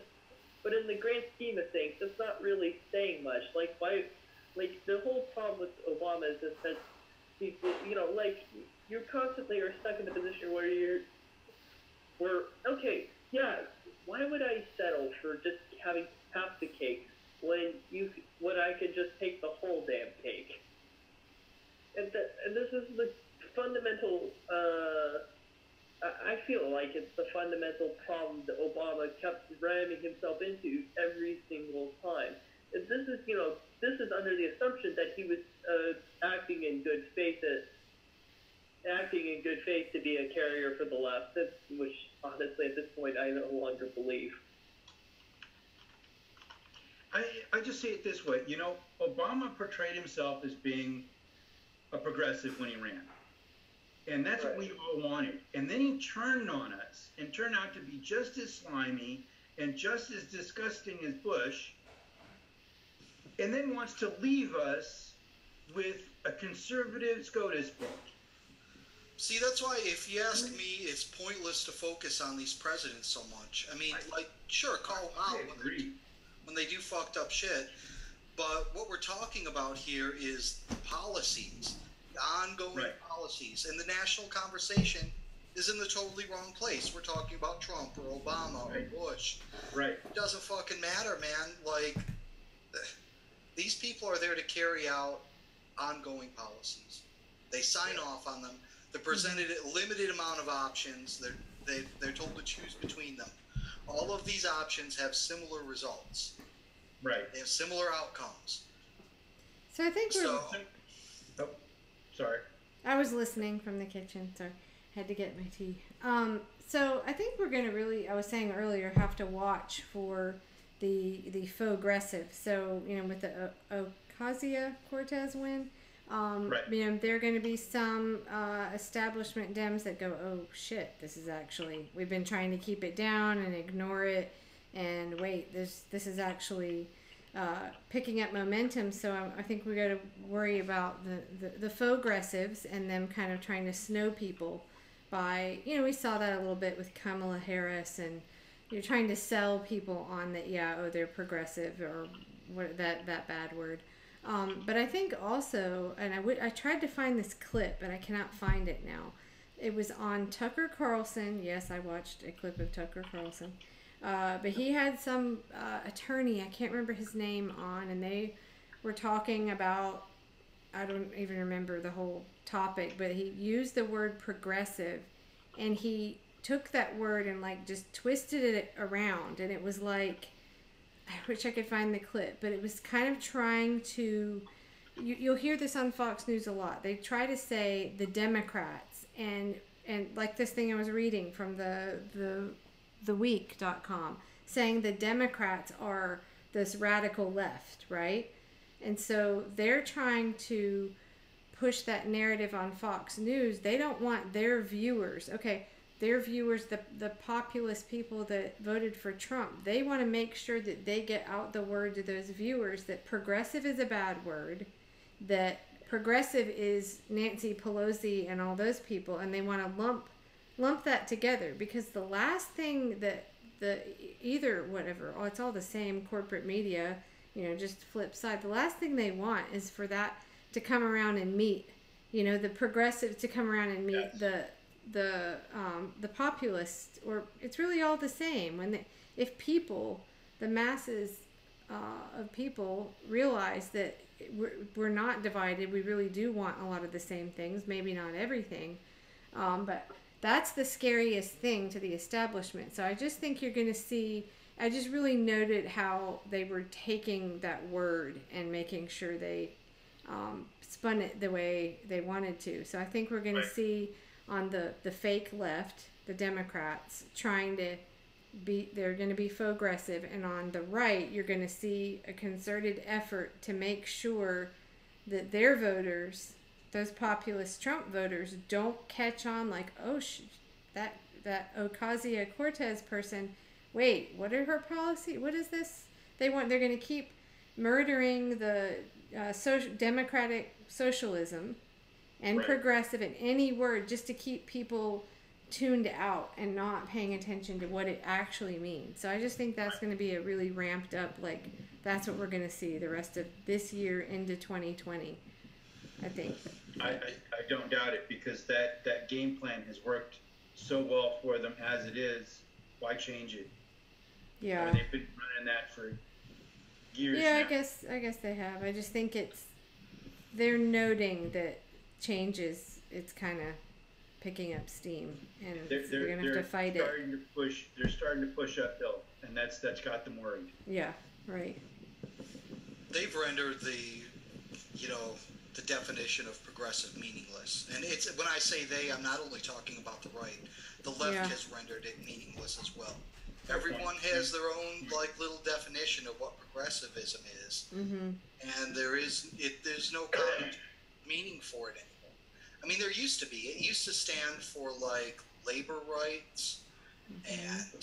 but in the grand scheme of things, it's not really saying much. Like the whole problem with Obama is just that you constantly are stuck in a position where okay, yeah, why would I settle for just having half the cake when I could just take the whole damn cake? And this is the fundamental. I feel like it's the fundamental problem that Obama kept ramming himself into every single time. And this is under the assumption that he was acting in good faith to be a carrier for the left, which honestly at this point I no longer believe. I just say it this way. Obama portrayed himself as being a progressive when he ran. And that's what we all wanted. And then he turned on us and turned out to be just as slimy and just as disgusting as Bush, and then wants to leave us with a conservative SCOTUS vote. See, that's why, if you ask me, it's pointless to focus on these presidents so much. I mean, sure, call out when they do fucked up shit, but what we're talking about here is the policies, the ongoing policies, and the national conversation is in the totally wrong place. We're talking about Trump or Obama or Bush. Right. It doesn't fucking matter, man. Like, these people are there to carry out ongoing policies. They sign off on them. They're presented a limited amount of options. They're told to choose between them. All of these options have similar results. Right. They have similar outcomes. So I think Oh, sorry. I was listening from the kitchen, so I had to get my tea. So I think we're going to really, I was saying earlier, have to watch for the faux-aggressive. So, with the Ocasio-Cortez win, there are going to be some establishment Dems that go, oh shit, this is actually, we've been trying to keep it down and ignore it, and wait, this is actually picking up momentum. So I think we got to worry about the faux-aggressives and them kind of trying to snow people by, we saw that a little bit with Kamala Harris, and you're trying to sell people on that, they're progressive, or what that bad word. But I think also, and I tried to find this clip, but I cannot find it now. It was on Tucker Carlson. Yes, I watched a clip of Tucker Carlson. But he had some attorney, I can't remember his name, on, and they were talking about, I don't even remember the whole topic, but he used the word progressive, and he took that word and just twisted it around, and it was like, I wish I could find the clip, but it was kind of trying to, you'll hear this on Fox News a lot. They try to say the Democrats, and like this thing I was reading from theweek.com, saying the Democrats are this radical left, right? And so they're trying to push that narrative on Fox News. They don't want their viewers, their viewers, the populist people that voted for Trump, they want to make sure that they get out the word to those viewers that progressive is a bad word, that progressive is Nancy Pelosi and all those people, and they want to lump that together, because the last thing that it's all the same corporate media, just flip side. The last thing they want is for that to come around and meet the progressive to come around and meet Yes. the populist, or it's really all the same. If people, the masses of people, realize that we're not divided, we really do want a lot of the same things, maybe not everything, but that's the scariest thing to the establishment. So I just think you're going to see. I just really noted how they were taking that word and making sure they spun it the way they wanted to. So I think we're going to see on the fake left, the Democrats, trying to they're going to be progressive, and on the right, you're going to see a concerted effort to make sure that their voters, those populist Trump voters, don't catch on like, oh, that Ocasio-Cortez person, wait, what are her policy? What is this? They're going to keep murdering the democratic socialism and progressive in any word, just to keep people tuned out and not paying attention to what it actually means. So I just think that's going to be a really ramped up, like, that's what we're going to see the rest of this year into 2020, I think. I don't doubt it, because that game plan has worked so well for them as it is. Why change it? Yeah. I mean, they've been running that for years Yeah, now. I guess they have. I just think they're noting that changes, it's kind of picking up steam, and they're going to have to fight it. They're starting to push uphill, and that's got them worried. Yeah, right. They've rendered the definition of progressive meaningless. And it's, when I say they, I'm not only talking about the right. The left has rendered it meaningless as well. Everyone has their own little definition of what progressivism is, and there's no common meaning for it anymore. I mean, there used to be. It used to stand for labor rights, and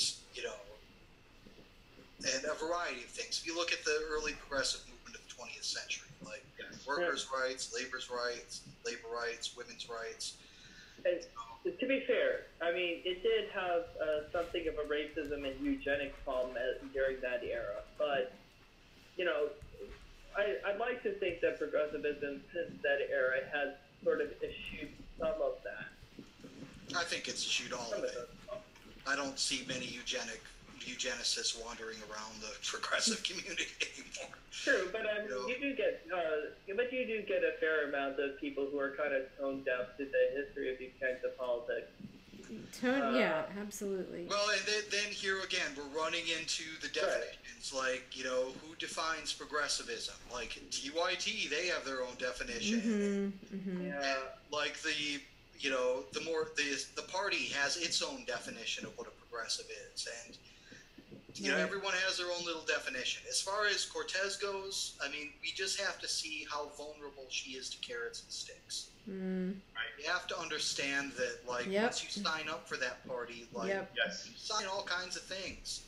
and a variety of things. If you look at the early progressive movement of the 20th century, workers' rights, labor rights, women's rights. And to be fair, I mean, it did have something of a racism and eugenics problem during that era. But, I'd like to think that progressivism since that era has sort of eschewed some of that. I think it's eschewed all of it. I don't see many eugenicists wandering around the progressive community anymore. True, but you do get a fair amount of people who are kind of tone deaf to the history of these kinds of politics. Yeah, absolutely. Well, and then here again, we're running into the definitions, who defines progressivism? Like TYT, they have their own definition. Yeah. The party has its own definition of what a progressive is, and everyone has their own little definition. As far as Cortez goes, I mean, we just have to see how vulnerable she is to carrots and sticks. Right? You have to understand that, once you sign up for that party, you sign all kinds of things.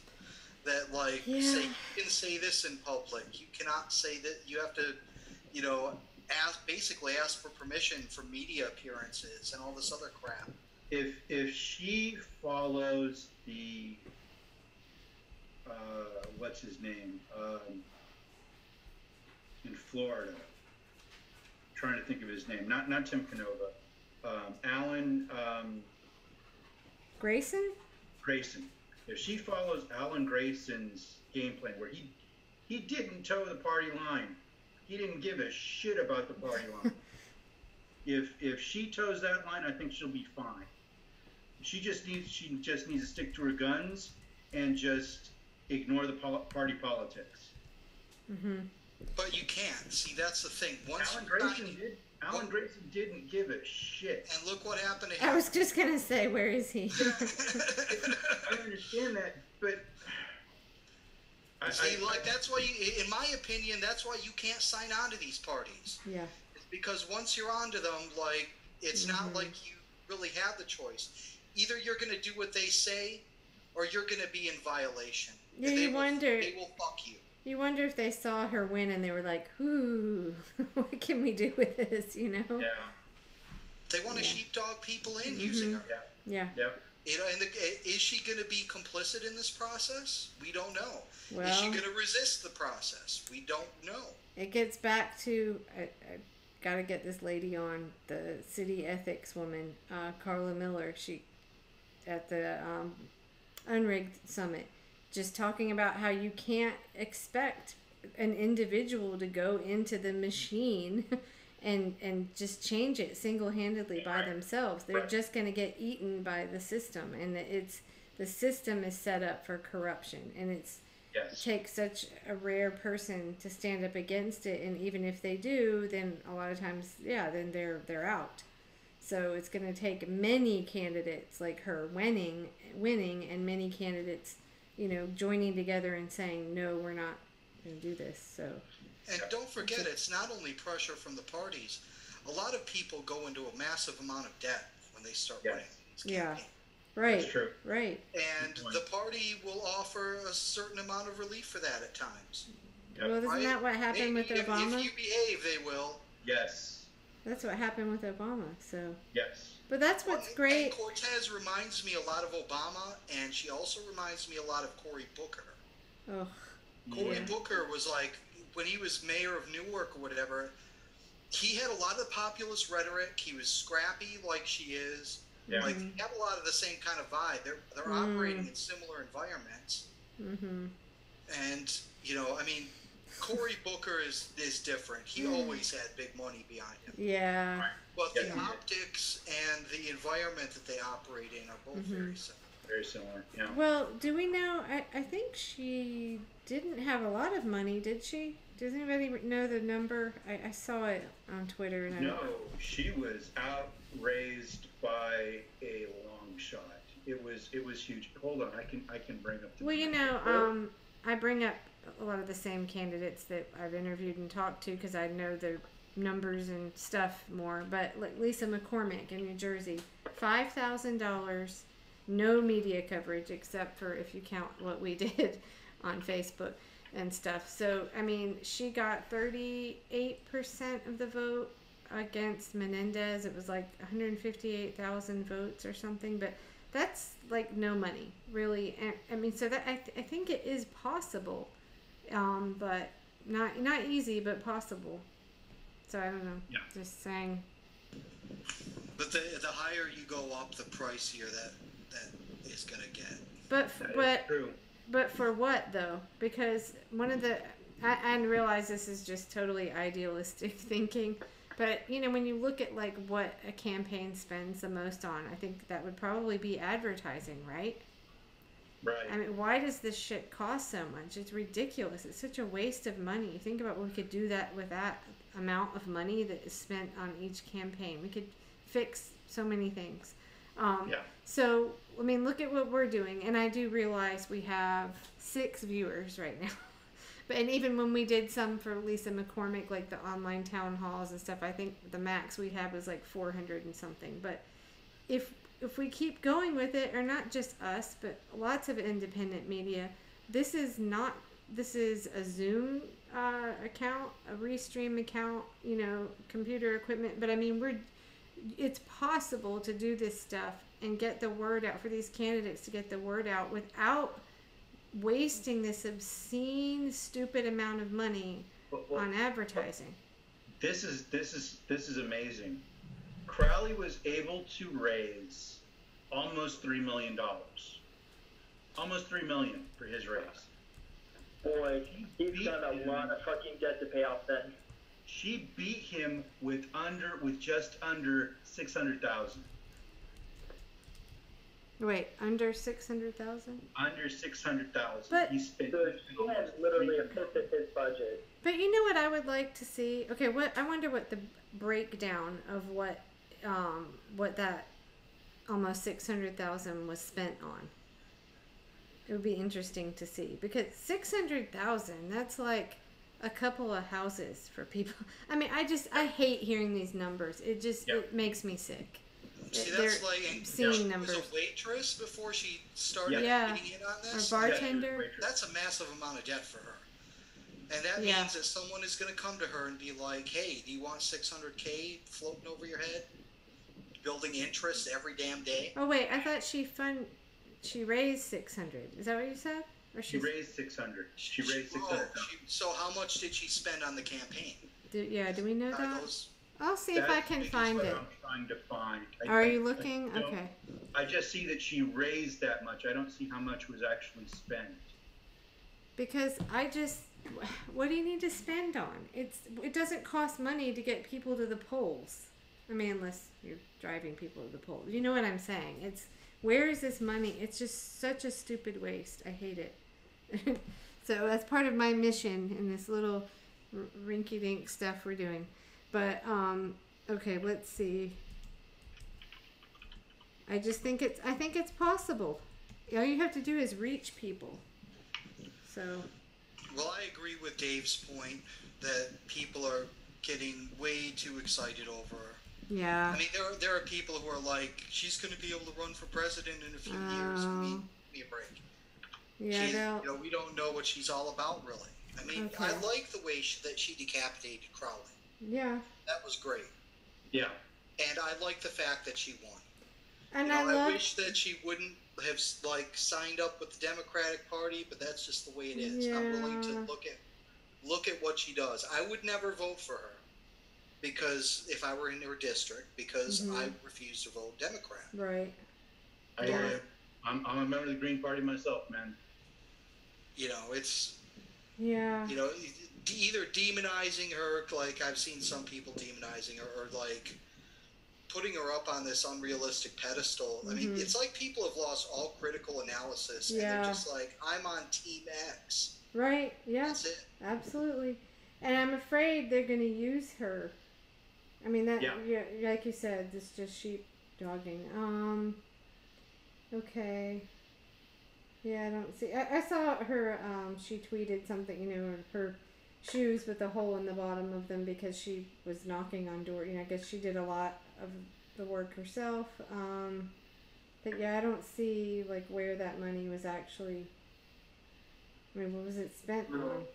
That, say you can say this in public, you cannot say that. You have to, basically ask for permission for media appearances and all this other crap. If she follows the what's his name in Florida, I'm trying to think of his name, not Tim Canova, Alan Grayson. If she follows Alan Grayson's game plan, where he didn't toe the party line, he didn't give a shit about the party line. If she toes that line, I think she'll be fine. She just needs to stick to her guns and just ignore the party politics. But you can't. See, that's the thing. Alan Grayson didn't give a shit. And look what happened to him. I was just gonna say, where is he? I understand that, but that's why in my opinion, that's why you can't sign on to these parties. Yeah. It's because once you're onto them, it's not like you really have the choice. Either you're going to do what they say, or you're going to be in violation. Yeah, they will fuck you. You wonder if they saw her win and they were like, "Ooh, what can we do with this?" Yeah. They want to sheepdog people in using her. Yeah. And is she going to be complicit in this process? We don't know. Well, is she going to resist the process? We don't know. It gets back to got to get this lady on, the city ethics woman, Carla Miller. She at the Unrigged Summit, just talking about how you can't expect an individual to go into the machine and just change it single-handedly by themselves. They're just going to get eaten by the system, and the system is set up for corruption, and it takes such a rare person to stand up against it, and even if they do, then a lot of times, then they're out. So it's going to take many candidates like her winning, and many candidates, joining together and saying, no, we're not going to do this. So. And don't forget, it's not only pressure from the parties. A lot of people go into a massive amount of debt when they start running these campaigns. Right. That's true. Right. And the party will offer a certain amount of relief for that at times. Yep. Well, isn't that what happened with Obama? If you behave, they will. Yes. That's what happened with Obama. So. Yes. But that's what's great. And Cortez reminds me a lot of Obama, and she also reminds me a lot of Cory Booker. Oh. Cory Booker was like, when he was mayor of Newark or whatever, he had a lot of populist rhetoric. He was scrappy like she is. Yeah. Like, they have a lot of the same kind of vibe. They're operating in similar environments. Mm-hmm. And, Cory Booker is different. He always had big money behind him. Yeah. But the optics and the environment that they operate in are both very similar. Very similar, yeah. Well, do we know, I think she didn't have a lot of money, did she? Does anybody know the number? I saw it on Twitter. And No, she was outraised by a long shot. It was huge. Hold on, I can bring up the Well, I bring up a lot of the same candidates that I've interviewed and talked to because I know their numbers and stuff more. But like Lisa McCormick in New Jersey, $5,000, no media coverage except for if you count what we did on Facebook and stuff. So, she got 38% of the vote against Menendez. It was like 158,000 votes or something, but that's like no money, really. And, so that I think it is possible, but not easy, but possible. So I don't know. Yeah. Just saying. But the higher you go up, the pricier that is gonna get. But for what though? Because one of the I realize this is just totally idealistic thinking, but when you look at like what a campaign spends the most on, I think that would probably be advertising, right? Right. Why does this shit cost so much? It's ridiculous. It's such a waste of money. Think about what we could do that with that amount of money that is spent on each campaign. We could fix so many things. So, look at what we're doing. And I do realize we have 6 viewers right now. And even when we did some for Lisa McCormick, like the online town halls and stuff, I think the max we had was like 400 and something. But if we keep going with it, or not just us, but lots of independent media, this is a Zoom account, a Restream account, computer equipment. But it's possible to do this stuff and get the word out for these candidates to get the word out without wasting this obscene, stupid amount of money on advertising. This is amazing. Crowley was able to raise almost $3 million. Almost $3 million for his raise. Boy, he's got a lot of fucking debt to pay off then. She beat him with just under 600,000. Wait, under 600,000? Under 600,000. But he spent. So she has literally a fifth of his budget. But you know what I would like to see? Okay, I wonder what the breakdown of what that almost 600,000 was spent on. It would be interesting to see, because 600,000, that's like a couple of houses for people. I hate hearing these numbers. It makes me sick. See, that's like seeing she numbers. was a waitress before she started getting in on this. A bartender. That's a massive amount of debt for her. And that means that someone is going to come to her and be like, hey, do you want $600K floating over your head? Building interest every damn day? Oh, wait, I thought she raised 600. Is that what you said? Or she raised 600. She raised 600. So how much did she spend on the campaign? Do we know that? I'll see if I can find what it. I'm trying to find. Are you looking? I don't- Okay. I just see that she raised that much. I don't see how much was actually spent. Because what do you need to spend on? It doesn't cost money to get people to the polls. I mean, unless you're driving people to the polls. You know what I'm saying? Where is this money? It's just such a stupid waste. I hate it. So that's part of my mission in this little rinky-dink stuff we're doing. But okay, let's see. I think it's possible. All you have to do is reach people. So. Well, I agree with Dave's point that people are getting way too excited over her. Yeah. I mean, there are people who are like, she's going to be able to run for president in a few years. I mean, give me a break. Yeah. We don't know what she's all about, really. I mean, Okay. I like the way that she decapitated Crowley. Yeah. That was great. Yeah. And I like the fact that she won. And I wish that she wouldn't have signed up with the Democratic Party, but that's just the way it is. Yeah. I'm willing to look at what she does. I would never vote for her because if I were in her district, because I refuse to vote Democrat. Right. I'm a member of the Green Party myself, man. It's yeah. Either demonizing her, like I've seen some people demonizing her, or like putting her up on this unrealistic pedestal. I mean, it's like people have lost all critical analysis, and they're just like, I'm on Team X. Right, yeah. That's it. Absolutely. And I'm afraid they're going to use her. I mean, like you said, this is just sheep dogging. Okay. Yeah, I don't see. I saw her, she tweeted something, her shoes with a hole in the bottom of them because she was knocking on doors. I guess she did a lot of the work herself. But yeah, I don't see like where that money was actually. I mean, what was it spent on?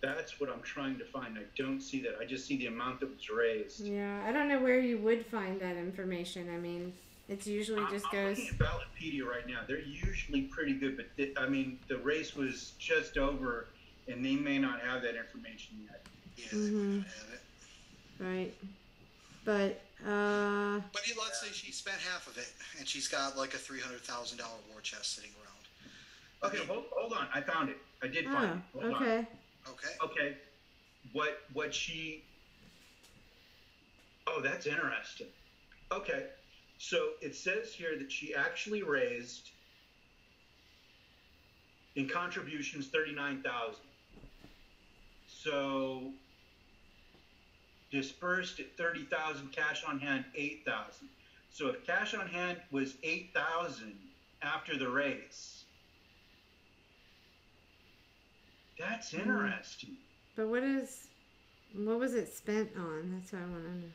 That's what I'm trying to find. I don't see that. I just see the amount that was raised. Yeah, I don't know where you would find that information. I mean, it's usually I'm looking at Ballotpedia right now. They're usually pretty good, but the race was just over, and they may not have that information yet. Yeah, they may not have it. Right. But let's say she spent half of it, and she's got like a $300,000 war chest sitting around. Okay, hold on. I found it. I did find it. Hold okay. on. Okay. What she... Oh, that's interesting. Okay. So it says here that she actually raised in contributions $39,000. So dispersed at $30,000, cash on hand $8,000. So if cash on hand was $8,000 after the raise, that's interesting. But what was it spent on? That's what I want to know.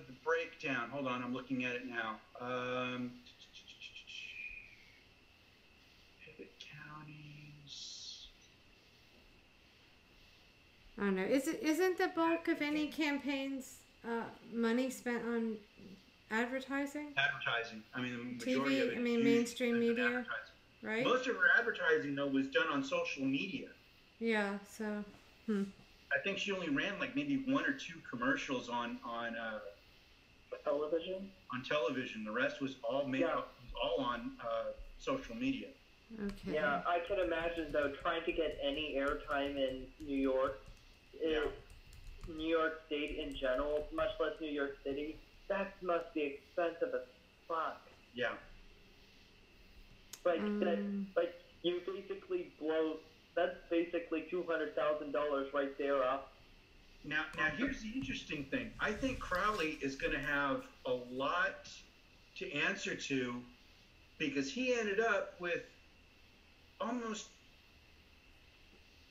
The breakdown. Hold on, I'm looking at it now. Pivot counties. I don't know. Isn't the bulk of any campaigns money spent on advertising? Advertising. I mean, the majority TV. of it. I mean, mainstream media. Right. Most of her advertising though was done on social media. Yeah. So. I think she only ran like maybe one or two commercials on television. On television, the rest was all all on social media. Okay. Yeah, I can imagine though trying to get any airtime in New York, New York State in general, much less New York City. That must be expensive as fuck. Yeah. Like you basically blow. That's basically $200,000 right there off. Now here's the interesting thing. I think Crowley is going to have a lot to answer to because he ended up with almost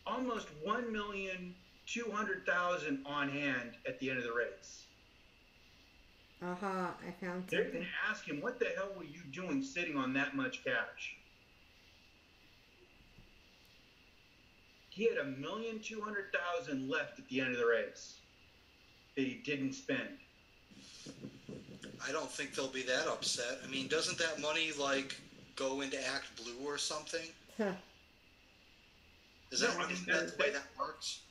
1,200,000 on hand at the end of the race. Aha, I found They're something. going to ask him, what the hell were you doing sitting on that much cash? He had 1,200,000 left at the end of the race that he didn't spend. I don't think they'll be that upset. I mean, doesn't that money like go into Act Blue or something? Huh. Is that the way that works?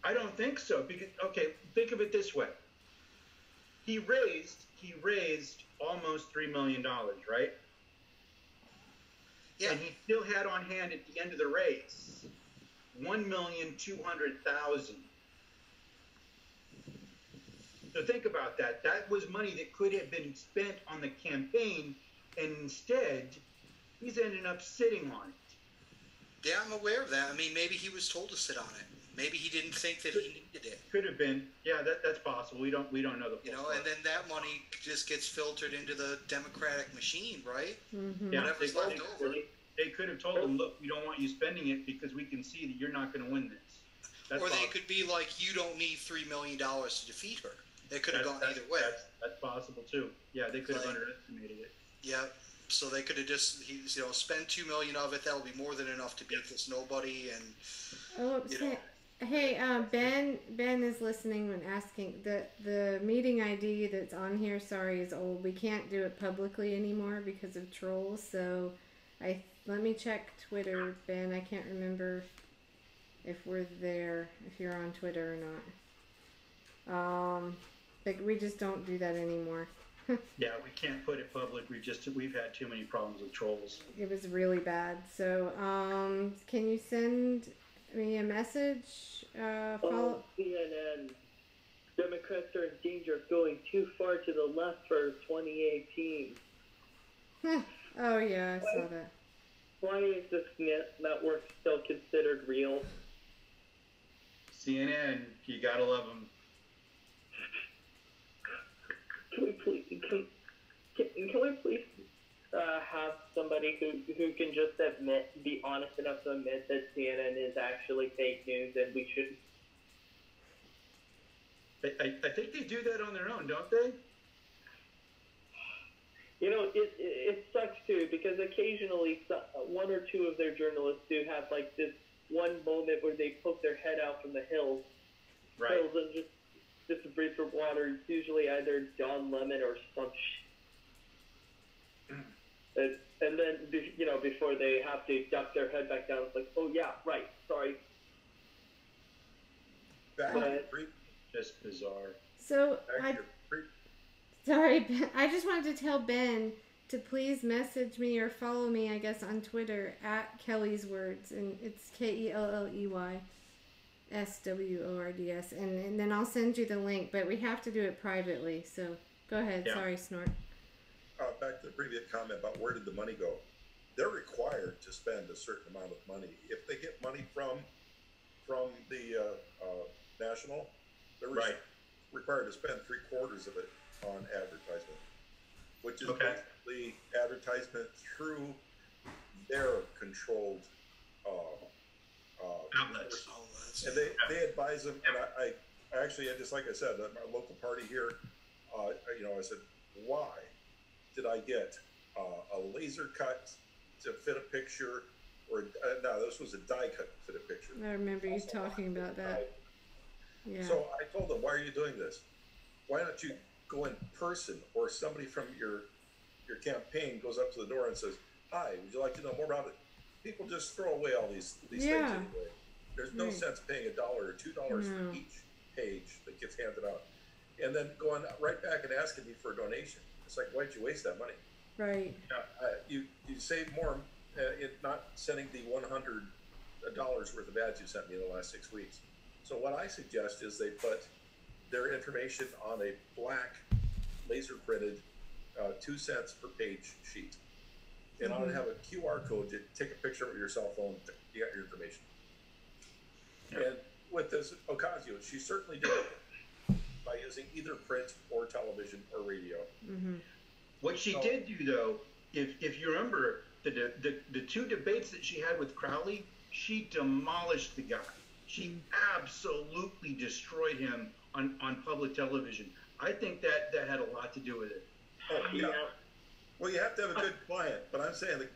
I don't think so. Because okay, think of it this way. He raised almost $3 million, right? Yeah. And he still had on hand at the end of the race 1,200,000. So think about that. That was money that could have been spent on the campaign, and instead, he's ended up sitting on it. Yeah, I'm aware of that. I mean, maybe he was told to sit on it. Maybe he didn't think that he needed it. Could have been. Yeah, that's possible. We don't know the full story. And then that money just gets filtered into the Democratic machine, right? Mm-hmm. Yeah, Whatever's left over. They could have told him, look, we don't want you spending it because we can see that you're not going to win this. That's or they possible. could be like, you don't need $3 million to defeat her. It could have gone either way. That's possible too. Yeah, they could have underestimated it. Yeah, so they could have just, spend $2 million of it. That will be more than enough to beat this nobody. And hey, Ben is listening when asking the meeting ID that's on here. Sorry, is old. We can't do it publicly anymore because of trolls. So, let me check Twitter, Ben. I can't remember if we're there, if you're on Twitter or not. Like we just don't do that anymore. Yeah, we can't put it public. We've had too many problems with trolls. It was really bad. So, can you send me a message? Follow. CNN. Democrats are in danger of going too far to the left for 2018. Oh yeah, I saw that. Why is this network still considered real? CNN, you gotta love them. Can we please have somebody who can just be honest enough to admit that CNN is actually fake news and we should. I think they do that on their own, don't they? It sucks too because occasionally one or two of their journalists do have like this one moment where they poke their head out from the hills, right? And just a breathe for water. It's usually either Don Lemon or some and then, before they have to duck their head back down, it's like, oh yeah, right, sorry. Just bizarre. So, sorry, Ben, I just wanted to tell Ben to please message me or follow me, I guess, on Twitter, at Kelly's Words, and it's KELLEYSWORDS, and then I'll send you the link, but we have to do it privately, so go ahead. Yeah. Sorry, Snort. Back to the previous comment about where did the money go. They're required to spend a certain amount of money. If they get money from the national, they're required to spend 3/4 of it on advertisement, which is basically advertisement through their controlled outlets. And they advise them. And I actually, just like I said, at my local party here, I said, why did I get a laser cut to fit a picture, or no, this was a die cut to fit a picture. I remember you talking about that. Yeah. So I told them, why are you doing this? Why don't you go in person, or somebody from your campaign goes up to the door and says, hi, would you like to know more about it? People just throw away all these things anyway. There's no sense paying $1 or $2 for each page that gets handed out, and then going right back and asking me for a donation. It's like, why'd you waste that money? Right. You save more in not sending the $100 worth of ads you sent me in the last 6 weeks. So what I suggest is they put their information on a black laser printed 2 cents per page sheet. And on it have a QR code. You take a picture with your cell phone, you got your information. Yeah. And with this Ocasio, she certainly did it by using either print or television or radio. Mm-hmm. What she did do, though, if you remember the 2 debates that she had with Crowley, she demolished the guy. She absolutely destroyed him on public television. I think that had a lot to do with it. Oh, yeah. Well, you have to have a good client, but I'm saying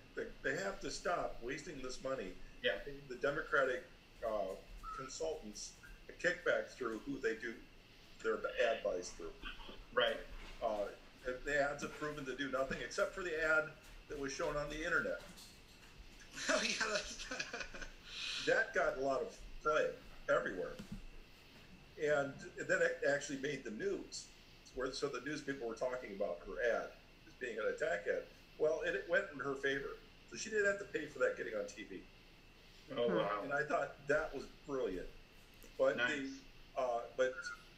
they have to stop wasting this money. Yeah. The Democratic consultants a kickback through who they do their ad buys through. Right. The ads have proven to do nothing except for the ad that was shown on the internet. Oh, yeah. That got a lot of play everywhere. And then it actually made the news, so the news people were talking about her ad as being an attack ad. Well, it went in her favor, so she didn't have to pay for that getting on TV. Oh wow! And I thought that was brilliant. But nice. But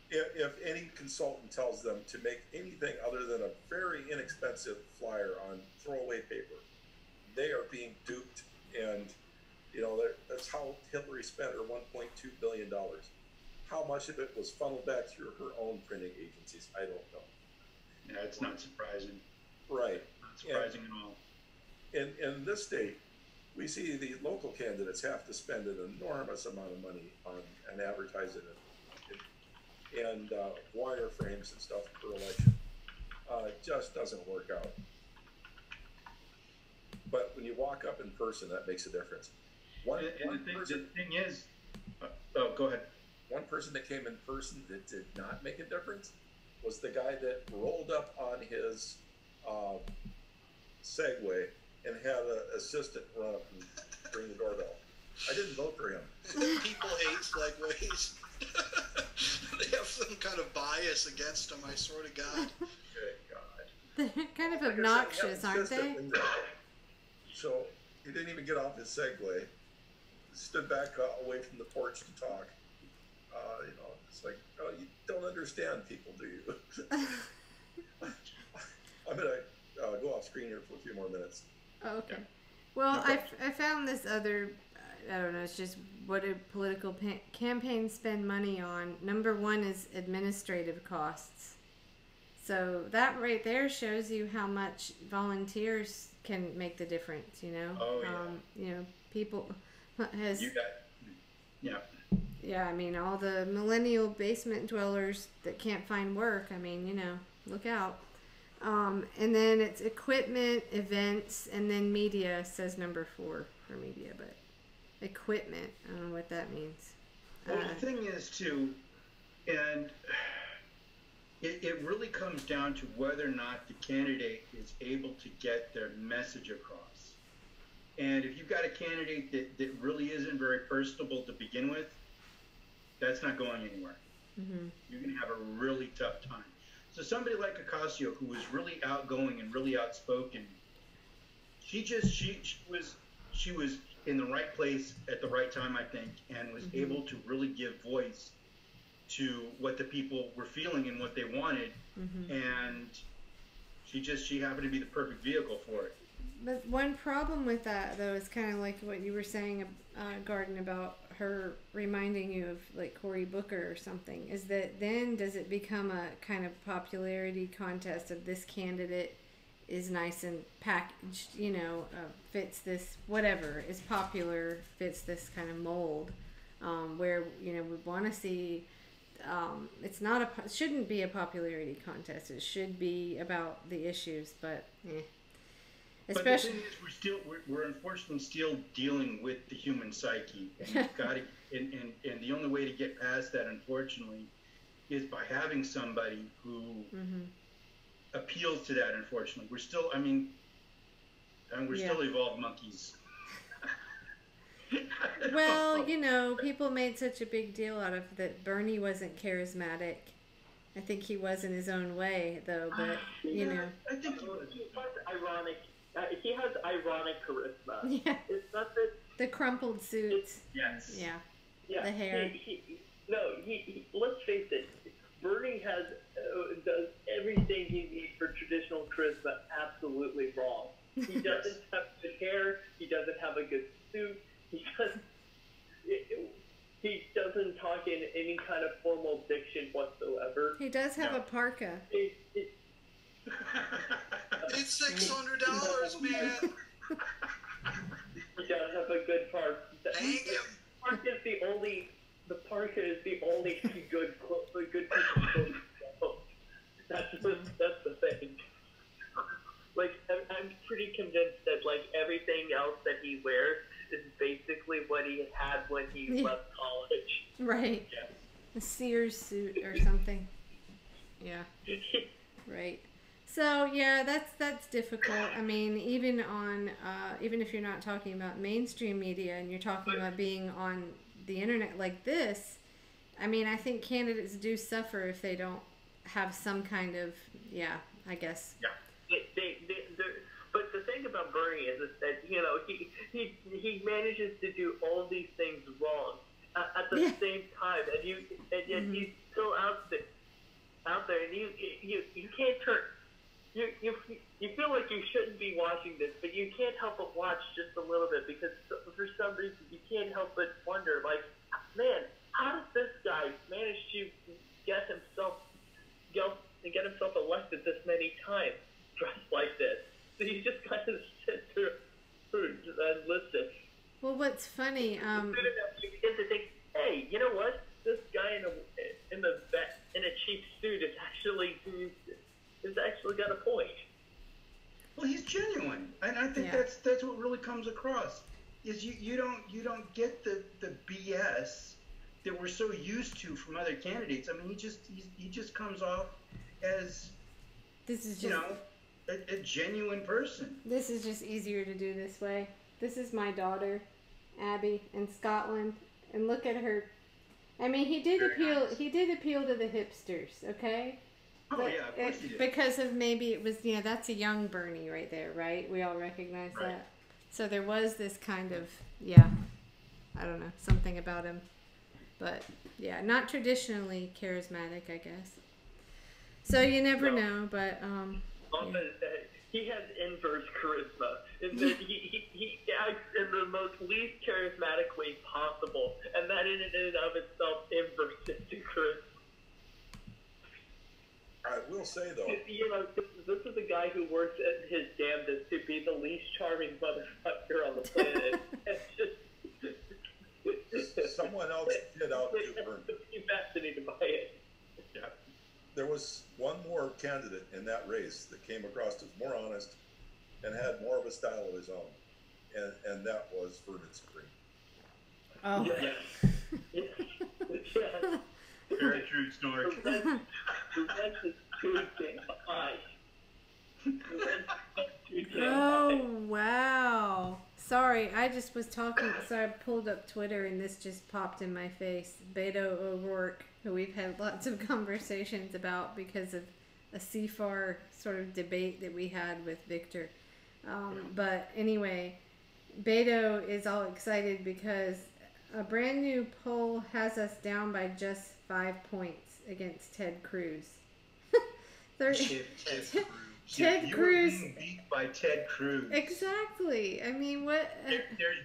if any consultant tells them to make anything other than a very inexpensive flyer on throwaway paper, they are being duped. And that's how Hillary spent her $1.2 billion. How much of it was funneled back through her own printing agencies, I don't know. Yeah, it's not surprising. Right. Not surprising at all. In this state, we see the local candidates have to spend an enormous amount of money on advertising and wireframes and stuff per election. It just doesn't work out. But when you walk up in person, that makes a difference. The thing is, go ahead. One person that came in person that did not make a difference was the guy that rolled up on his Segway and had an assistant run up and ring the doorbell. I didn't vote for him. People hate Segways. They have some kind of bias against them, I swear to God. Good God. They're kind of obnoxious, aren't they? So he didn't even get off his Segway. Stood back away from the porch to talk. It's like, oh, you don't understand people, do you? I'm going to go off screen here for a few more minutes. Oh, okay. Well, I found this other, I don't know, it's just what do political campaigns spend money on. Number one is administrative costs. So that right there shows you how much volunteers can make the difference, Oh, yeah. People yeah. Yeah, I mean, all the millennial basement dwellers that can't find work, I mean, look out. And then it's equipment, events, and then media says number 4 for media, but equipment, I don't know what that means. Well, the thing is, too, and it really comes down to whether or not the candidate is able to get their message across. And if you've got a candidate that really isn't very personable to begin with, that's not going anywhere. Mm-hmm. You're going to have a really tough time. So somebody like Ocasio, who was really outgoing and really outspoken, she was in the right place at the right time, I think, and was mm-hmm. able to really give voice to what the people were feeling and what they wanted. Mm-hmm. And she happened to be the perfect vehicle for it. But one problem with that, though, is kind of like what you were saying, Garden, about her reminding you of like Cory Booker or something, is that then does it become a kind of popularity contest of this candidate is nice and packaged, fits this, whatever is popular, fits this kind of mold, where, we want to see, it shouldn't be a popularity contest. It should be about the issues, but especially, but the thing is, we're unfortunately still dealing with the human psyche, and you've got to, and the only way to get past that, unfortunately, is by having somebody who mm-hmm. appeals to that. Unfortunately, we're still evolved monkeys. Well, people made such a big deal out of that. Bernie wasn't charismatic. I think he was in his own way, though. But I think he was ironic. He has ironic charisma. Yeah. It's not that the crumpled suits. Yes. Yeah. Yeah. The hair. He let's face it. Bernie does everything he needs for traditional charisma absolutely wrong. He doesn't have good hair. He doesn't have a good suit. He doesn't talk in any kind of formal diction whatsoever. He does have a parka. It's $600, man. He does have a good park. Hang him. The parka is the only good piece of clothing. That's the thing. Like, I'm pretty convinced that like everything else that he wears is basically what he had when he left college. Right. Yeah. A Sears suit or something. Yeah. Right. So yeah, that's difficult. I mean, even if you're not talking about mainstream media and you're talking about being on the internet like this, I mean, I think candidates do suffer if they don't have some kind of, I guess. Yeah. But the thing about Bernie is that he manages to do all these things wrong at the same time, and he's still out there, and you can't turn. You feel like you shouldn't be watching this, but you can't help but watch just a little bit because for some reason you can't help but wonder, like, man, how does this guy manage to get himself elected this many times dressed like this? So you just kind of sit through and listen. Well, what's funny? You begin to think, hey, you know what? This guy in a cheap suit is actually got a point. Well, he's genuine, and I think that's what really comes across. Is you don't get the BS that we're so used to from other candidates. I mean, he just comes off as a genuine person. This is just easier to do this way. This is my daughter, Abby, in Scotland, and look at her. I mean, he did appeal. Nice. He did appeal to the hipsters, okay? Oh, but yeah, of course he did. Because of maybe it was, that's a young Bernie right there, right? We all recognize that. So there was this kind of, I don't know, something about him. But, not traditionally charismatic, I guess. So you never know, but, he has inverse charisma. In that he acts in the most least charismatic way possible. And that in and of itself inverses to charisma. I will say, though, this is a guy who works at his damnedest to be the least charming motherfucker on the planet. Someone else did outdo Bernie. I'm fascinated by it. Yeah. There was one more candidate in that race that came across as more honest and had more of a style of his own, and that was Vernon Supreme. Oh. Yes. Very true, Snork. Oh, wow. Sorry, I just was talking, so I pulled up Twitter and this just popped in my face. Beto O'Rourke, who we've had lots of conversations about because of a CFAR sort of debate that we had with Victor. But anyway, Beto is all excited because a brand new poll has us down by just 5 points against Ted Cruz. Ted Cruz. You were being beat by Ted Cruz. Exactly. I mean, what?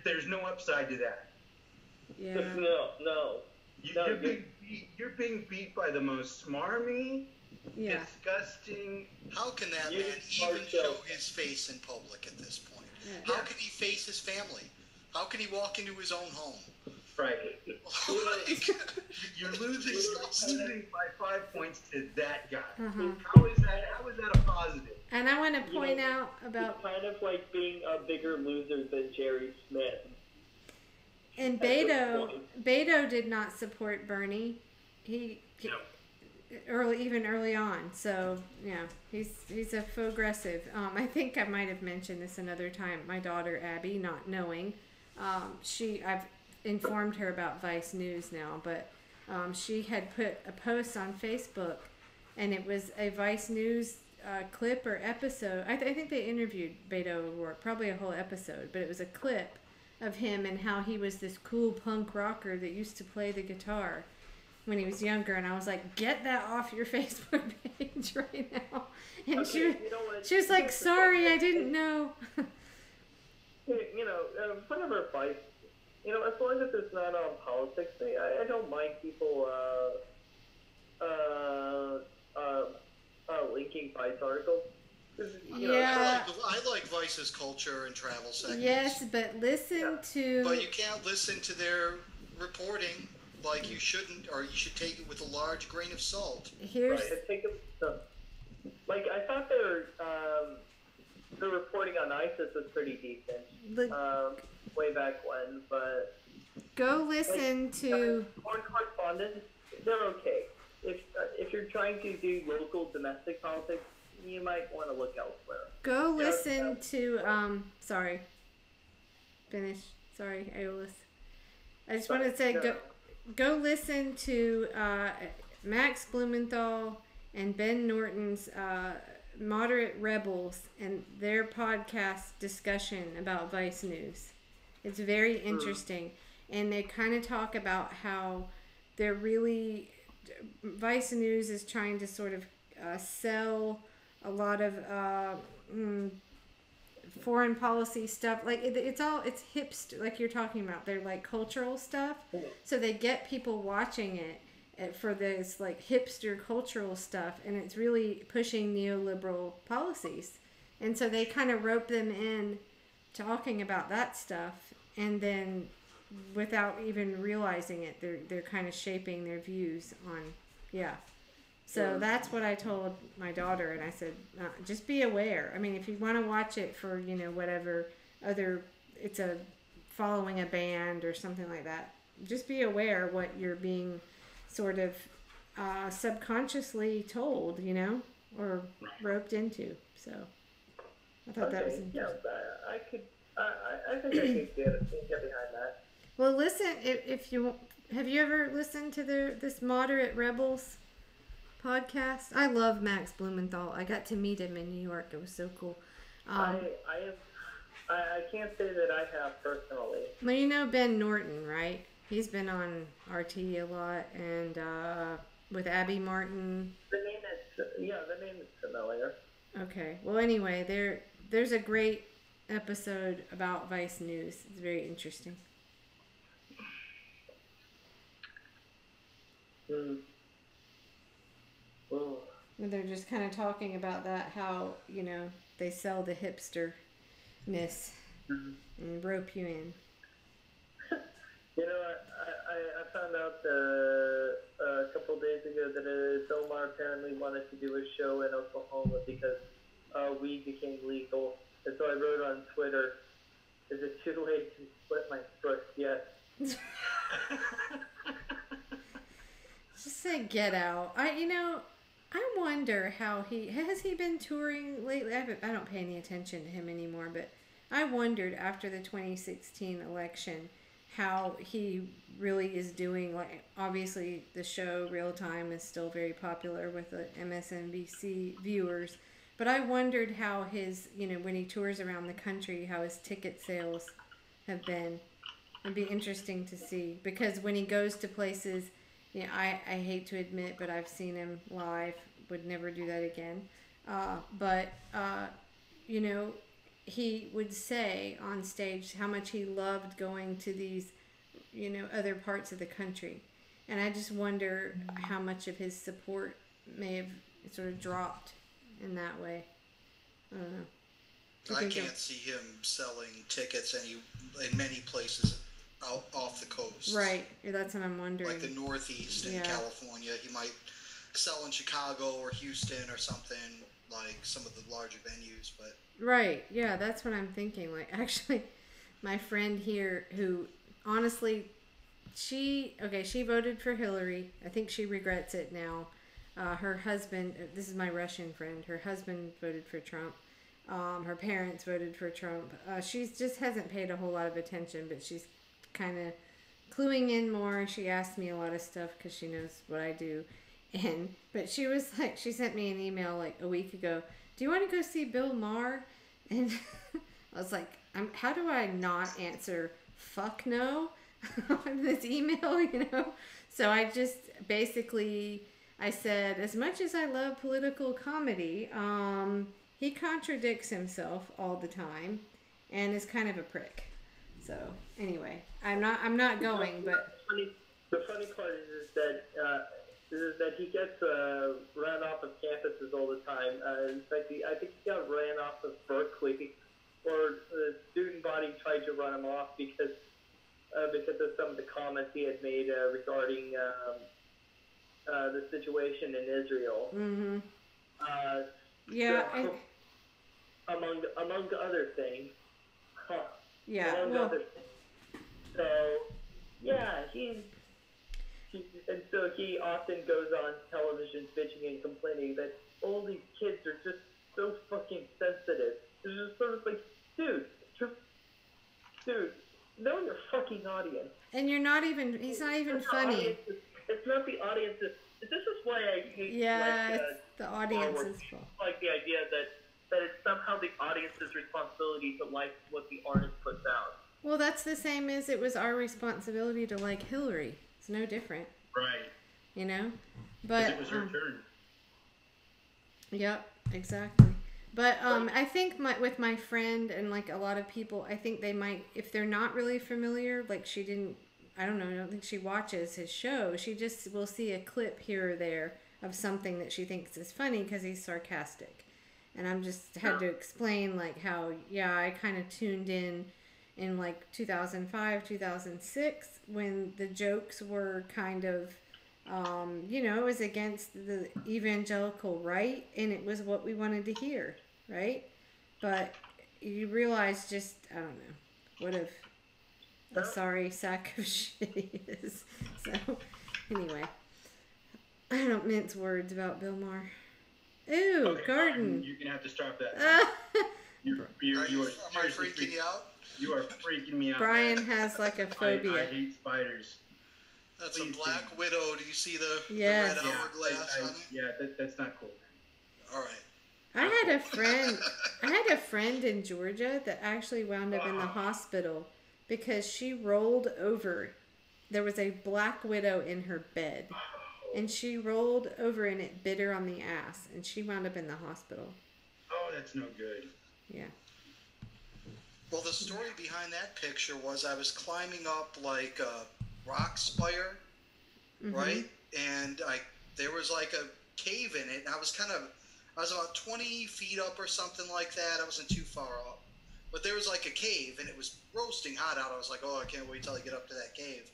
There's no upside to that. Yeah. No. You're being beat by the most smarmy, disgusting. How can that man even show his face in public at this point? Yeah. How can he face his family? How can he walk into his own home? Right. You're losing by 5 points to that guy. Uh-huh. How is that a positive? And I want to point out about... It's kind of like being a bigger loser than Jerry Smith. And Beto did not support Bernie. Early on. So, he's a progressive. I think I might have mentioned this another time. My daughter, Abby, not knowing, I've informed her about Vice News now, but she had put a post on Facebook, and it was a Vice News clip or episode. I think they interviewed Beto O'Rourke, probably a whole episode, but it was a clip of him and how he was this cool punk rocker that used to play the guitar when he was younger, and I was like, get that off your Facebook page right now. And she was like, sorry, I didn't know. Whatever Vice, as long as it's not on politics, I don't mind people linking Vice articles. I like Vice's culture and travel segments. Yes, but But you can't listen to their reporting like you shouldn't, or you should take it with a large grain of salt. I thought the reporting on ISIS was pretty decent way back when, but go listen to foreign correspondents. They're okay. If you're trying to do local domestic politics, you might want to look elsewhere. Go listen to sorry, finish. Sorry, Aeolus. I just want to say go listen to Max Blumenthal and Ben Norton's Moderate Rebels and their podcast discussion about Vice News. It's very interesting. And they kind of talk about how they're really, Vice News is trying to sort of sell a lot of foreign policy stuff. Like it's hipster, like you're talking about. They're like cultural stuff. So they get people watching it for this like hipster cultural stuff, and it's really pushing neoliberal policies. And so they kind of rope them in talking about that stuff, and then without even realizing it, they're kind of shaping their views on, yeah. So that's what I told my daughter, and I said, just be aware. I mean, if you want to watch it for, whatever other, it's a following a band or something like that, just be aware what you're being sort of subconsciously told, or roped into. So I thought that was interesting. Yeah, I think I can get behind that. Well, listen, if you have you ever listened to this Moderate Rebels podcast? I love Max Blumenthal. I got to meet him in New York. It was so cool. I can't say that I have personally. Well, you know Ben Norton, right? He's been on RT a lot, and with Abby Martin. The name is familiar. Okay. Well, anyway, there's a great episode about Vice News. It's very interesting. Well, They're just kind of talking about that, how, they sell the hipsterness and rope you in. I found out a couple days ago that Omar apparently wanted to do a show in Oklahoma because weed became legal. And so I wrote on Twitter, is it too late to split my foot? Yes. Just say get out. I wonder how has he been touring lately? I don't pay any attention to him anymore, but I wondered after the 2016 election how he really is doing. Like, obviously the show Real Time is still very popular with the MSNBC viewers, but I wondered how his, when he tours around the country, how his ticket sales have been. It'd be interesting to see, because when he goes to places, I hate to admit, but I've seen him live. Would never do that again. He would say on stage how much he loved going to these, other parts of the country. And I just wonder how much of his support may have sort of dropped in that way. I don't know. I can't see him selling tickets in many places out off the coast. Right. That's what I'm wondering. Like the Northeast in California. He might sell in Chicago or Houston or something, like some of the larger venues. But right. Yeah, that's what I'm thinking. Like, actually, my friend here who, honestly, she voted for Hillary. I think she regrets it now. Her husband, this is my Russian friend, her husband voted for Trump. Her parents voted for Trump. She just hasn't paid a whole lot of attention, but she's kind of cluing in more. She asked me a lot of stuff because she knows what I do. But she was like, she sent me an email like a week ago. Do you want to go see Bill Maher? And I was like, how do I not answer fuck no on this email, So I just basically, I said, as much as I love political comedy, he contradicts himself all the time and is kind of a prick. So anyway, I'm not going, but the funny part is that he gets run off of campuses all the time. In fact, I think he got ran off of Berkeley, or the student body tried to run him off because of some of the comments he had made regarding the situation in Israel. Mm-hmm. Among other things. Yeah. Other things. So, yeah, and so he often goes on television bitching and complaining that all these kids are just so fucking sensitive. It's just sort of like, dude, know your fucking audience. And he's not even funny. It's not the audience's. This is why I hate It's the audience's fault. Like the idea that it's somehow the audience's responsibility to like what the artist puts out. Well, that's the same as it was our responsibility to like Hillary. It's no different. Right. You know? But it was her turn. Yep, exactly. But I think with my friend and like a lot of people, I think they might, if they're not really familiar, like she didn't, I don't think she watches his show. She just will see a clip here or there of something that she thinks is funny because he's sarcastic. And I'm just had to explain like how, I kind of tuned in like 2005, 2006 when the jokes were kind of, it was against the evangelical right, and it was what we wanted to hear, right? But you realize just, I don't know, what a sorry sack of shit he is. So, anyway, I don't mince words about Bill Maher. Ooh, okay, garden. You're gonna have to stop that. You are Am I freaking you out? You are freaking me out. Brian has like a phobia. I hate spiders. That's a black widow. Do you see the yes. red hourglass on it? Yeah, that's not cool. All right. I had a friend in Georgia that actually wound up in the hospital because she rolled over. There was a black widow in her bed, and she rolled over and it bit her on the ass, and she wound up in the hospital. Oh, that's no good. Yeah. Well, the story behind that picture was I was climbing up like a rock spire, right? And there was like a cave in it, and I was about 20 feet up or something like that. I wasn't too far up. But there was like a cave, and it was roasting hot out. I was like, oh, I can't wait till I get up to that cave.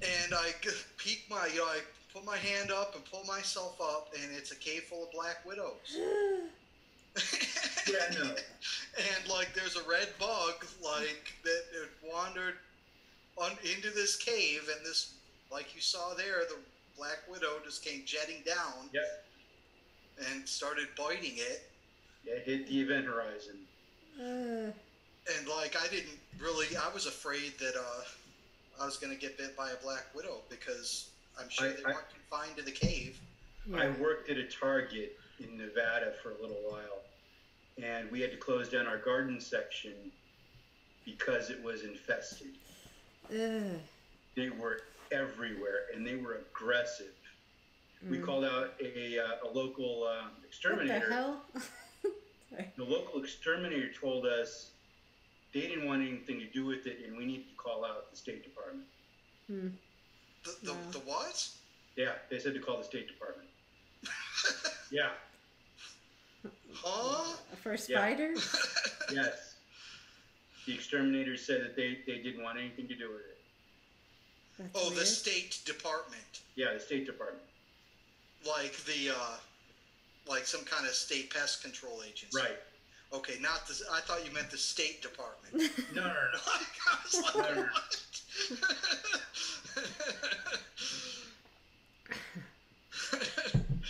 And I peek I put my hand up and pull myself up, and it's a cave full of black widows. Yeah, no. And like there's a red bug like that wandered into this cave, and this, like you saw there, the black widow just came jetting down. Yep. And started biting it. Yeah, it hit the event horizon. And like I was afraid that I was gonna get bit by a black widow because I'm sure they weren't confined to the cave. I worked at a Target in Nevada for a little while, and we had to close down our garden section because it was infested. They were everywhere, and they were aggressive. We called out a local exterminator. What the hell? The local exterminator told us they didn't want anything to do with it, and we needed to call out the State Department. The what? Yeah, they said to call the State Department. Yeah. Huh? For spiders? Yes. The exterminators said that they didn't want anything to do with it. That's weird. The State Department. Yeah, the State Department. Like like some kind of state pest control agency. Right. Okay, not this. I thought you meant the State Department. No. I was like,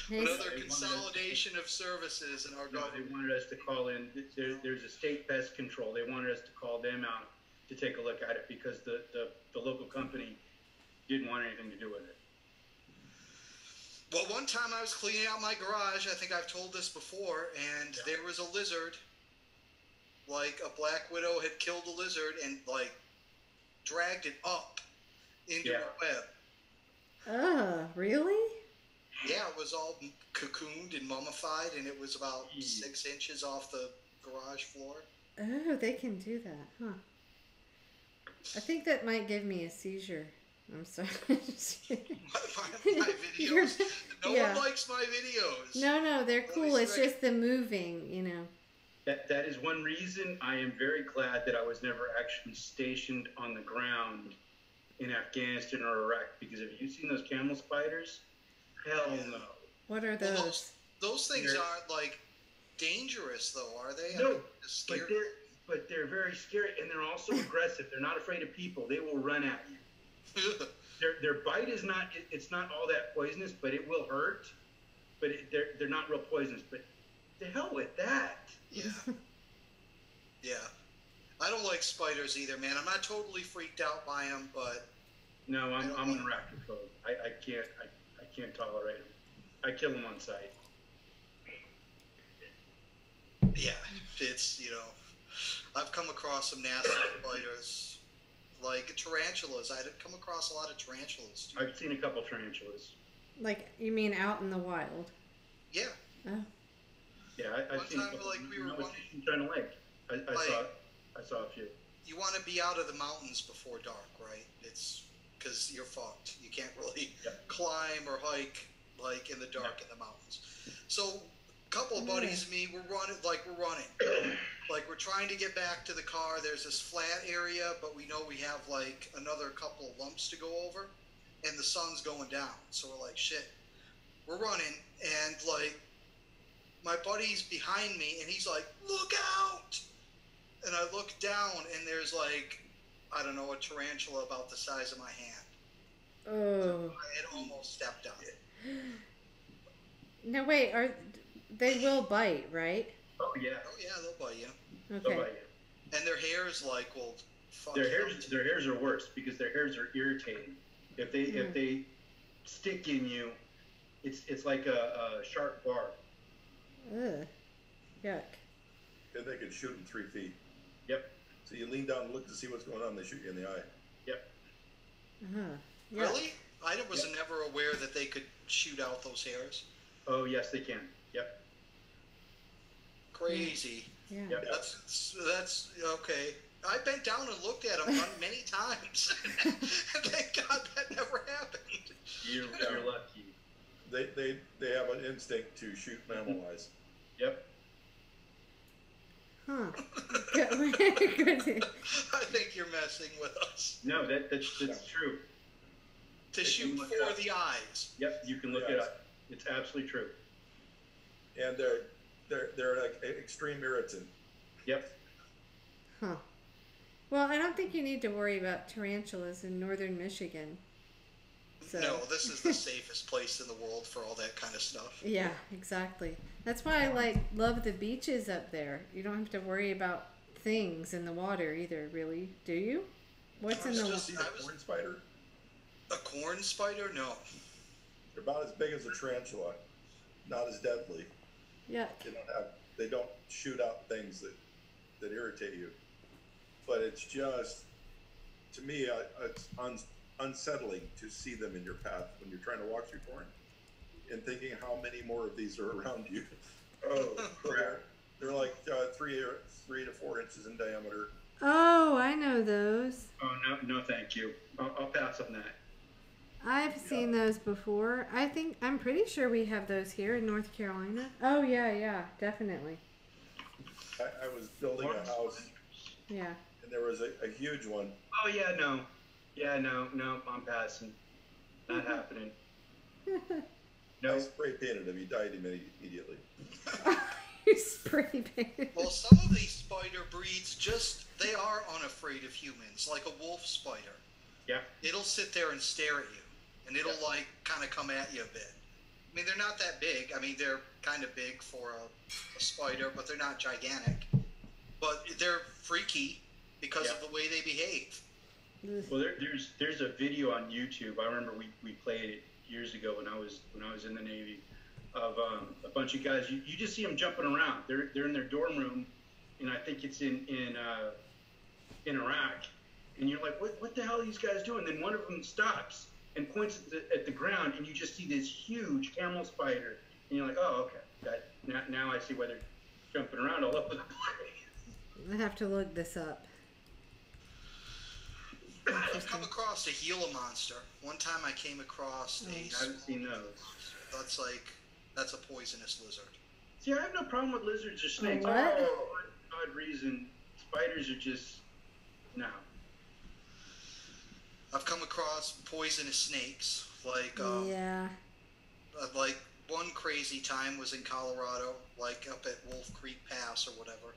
No. Another consolidation of services in our government. They wanted us to call in. There's a state pest control. They wanted us to call them out to take a look at it because the local company didn't want anything to do with it. Well, one time I was cleaning out my garage. I think I've told this before, and there was a lizard. Like a black widow had killed a lizard and like dragged it up into a web. Oh, really? Yeah, it was all cocooned and mummified, and it was about 6 inches off the garage floor. Oh, they can do that, huh? I think that might give me a seizure. I'm sorry. my videos. No one likes my videos. No, they're cool. It's just the moving, That is one reason I am very glad that I was never actually stationed on the ground in Afghanistan or Iraq, because have you seen those camel spiders? Hell no. What are those? Well, those things aren't like dangerous though, are they? No, scary. but they're very scary, and they're also aggressive. They're not afraid of people. They will run at you. Their bite is not, it's not all that poisonous, but it will hurt. But they're not real poisonous. But the hell with that. Yeah. Yeah. I don't like spiders either, man. I'm not totally freaked out by them, but No, I'm an arachnophobe. I can't tolerate them. I kill them on sight. yeah, it's, I've come across some nasty spiders, like tarantulas. I'd come across a lot of tarantulas, too. I've seen a couple tarantulas. Like, you mean out in the wild? Yeah. Oh. Yeah, One I've seen. time, like, we were running. Trying to lake. I saw a few. You want to be out of the mountains before dark, right? It's because you're fucked. You can't really climb or hike like in the dark in the mountains. So a couple of buddies and me, we're running. Like we're trying to get back to the car. There's this flat area, but we know we have like another couple of lumps to go over, and the sun's going down. So we're like, shit. We're running, and like my buddy's behind me, and he's like, look out! And I look down, and there's like, I don't know, a tarantula about the size of my hand. Oh. I had almost stepped on it. No, wait. They will bite, right? Oh yeah. Oh yeah, they'll bite you. Okay. They'll bite you. And their hairs like will fuck Their you hairs are worse because their hairs are irritating. If they stick in you, it's like a sharp barb. Ugh. Yuck. And they can shoot in 3 feet. Yep. So you lean down and look to see what's going on. They shoot you in the eye. Yep. Uh-huh. Yuck. Really? I was never aware that they could shoot out those hairs. Oh yes, they can. Yep. Crazy. Yeah. Yep. That's okay. I bent down and looked at them many times. Thank God that never happened. You're lucky. They have an instinct to shoot mammal eyes. Yep. Huh. Good. I think you're messing with us. No, that's true. To shoot for the eyes. Yep, you can look it up. It's absolutely true. And they're like extreme irritant. Yep. Huh. Well, I don't think you need to worry about tarantulas in northern Michigan. So. No, this is the safest place in the world for all that kind of stuff. Yeah, exactly. That's why I love the beaches up there. You don't have to worry about things in the water either, really. Do you? What's in the water? See the corn spider? A corn spider? No. They're about as big as a tarantula, not as deadly. Yuck. They don't shoot out things that irritate you. But it's just, to me, it's unsettling to see them in your path when you're trying to walk through corn, and thinking how many more of these are around you. Oh, crap. They're like 3 to 4 inches in diameter. Oh, I know those. Oh no, thank you. I'll pass on that. I've seen those before. I'm pretty sure we have those here in North Carolina. Oh yeah, definitely. I was building a house. Yeah. And there was a huge one. Oh yeah, no, I'm passing. Not happening. No. I spray painted him. He died immediately. You spray painted. Well, some of these spider breeds they are unafraid of humans, like a wolf spider. Yeah. It'll sit there and stare at you, and it'll like kind of come at you a bit. I mean, they're not that big. I mean, they're kind of big for a spider, but they're not gigantic. But they're freaky because of the way they behave. Well, there's a video on YouTube. I remember we played it years ago when I was in the Navy, of a bunch of guys. You just see them jumping around. They're in their dorm room, and I think it's in Iraq. And you're like, what the hell are these guys doing? Then one of them stops and points at the ground, and you just see this huge camel spider. And you're like, oh, okay. Now I see why they're jumping around all over the place. I have to look this up. I've come across a Gila monster. One time I came across I haven't seen those. That's a poisonous lizard. See, I have no problem with lizards or snakes. What? For odd reason, spiders are just no. I've come across poisonous snakes. Like one crazy time was in Colorado, like up at Wolf Creek Pass or whatever.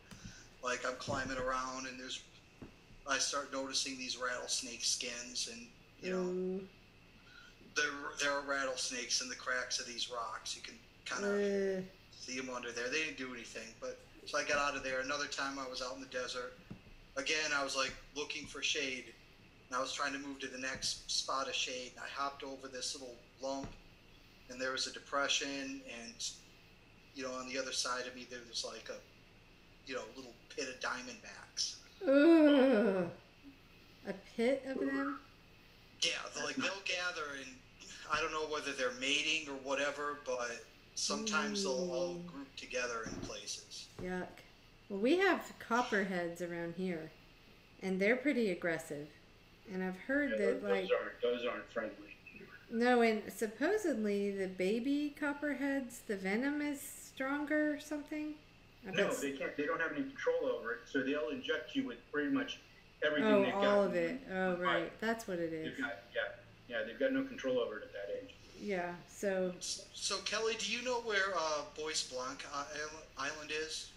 Like I'm climbing around and I start noticing these rattlesnake skins, and there are rattlesnakes in the cracks of these rocks. You can kind of see them under there. They didn't do anything, but so I got out of there. Another time I was out in the desert, again, I was like looking for shade, and I was trying to move to the next spot of shade, and I hopped over this little lump, and there was a depression, and on the other side of me there was like a little pit of diamondbacks. Ugh. A pit of them? Yeah, they'll gather, and I don't know whether they're mating or whatever, but sometimes they'll all group together in places. Yuck. Well, we have copperheads around here, and they're pretty aggressive. And I've heard that those aren't friendly. No, and supposedly the baby copperheads, the venom is stronger or something. No, they can't. They don't have any control over it, so they'll inject you with pretty much everything Oh, they've got. all of it. Oh, right. That's what it is. They've got no control over it at that age. Yeah. So Kelly, do you know where Bois Blanc Island is?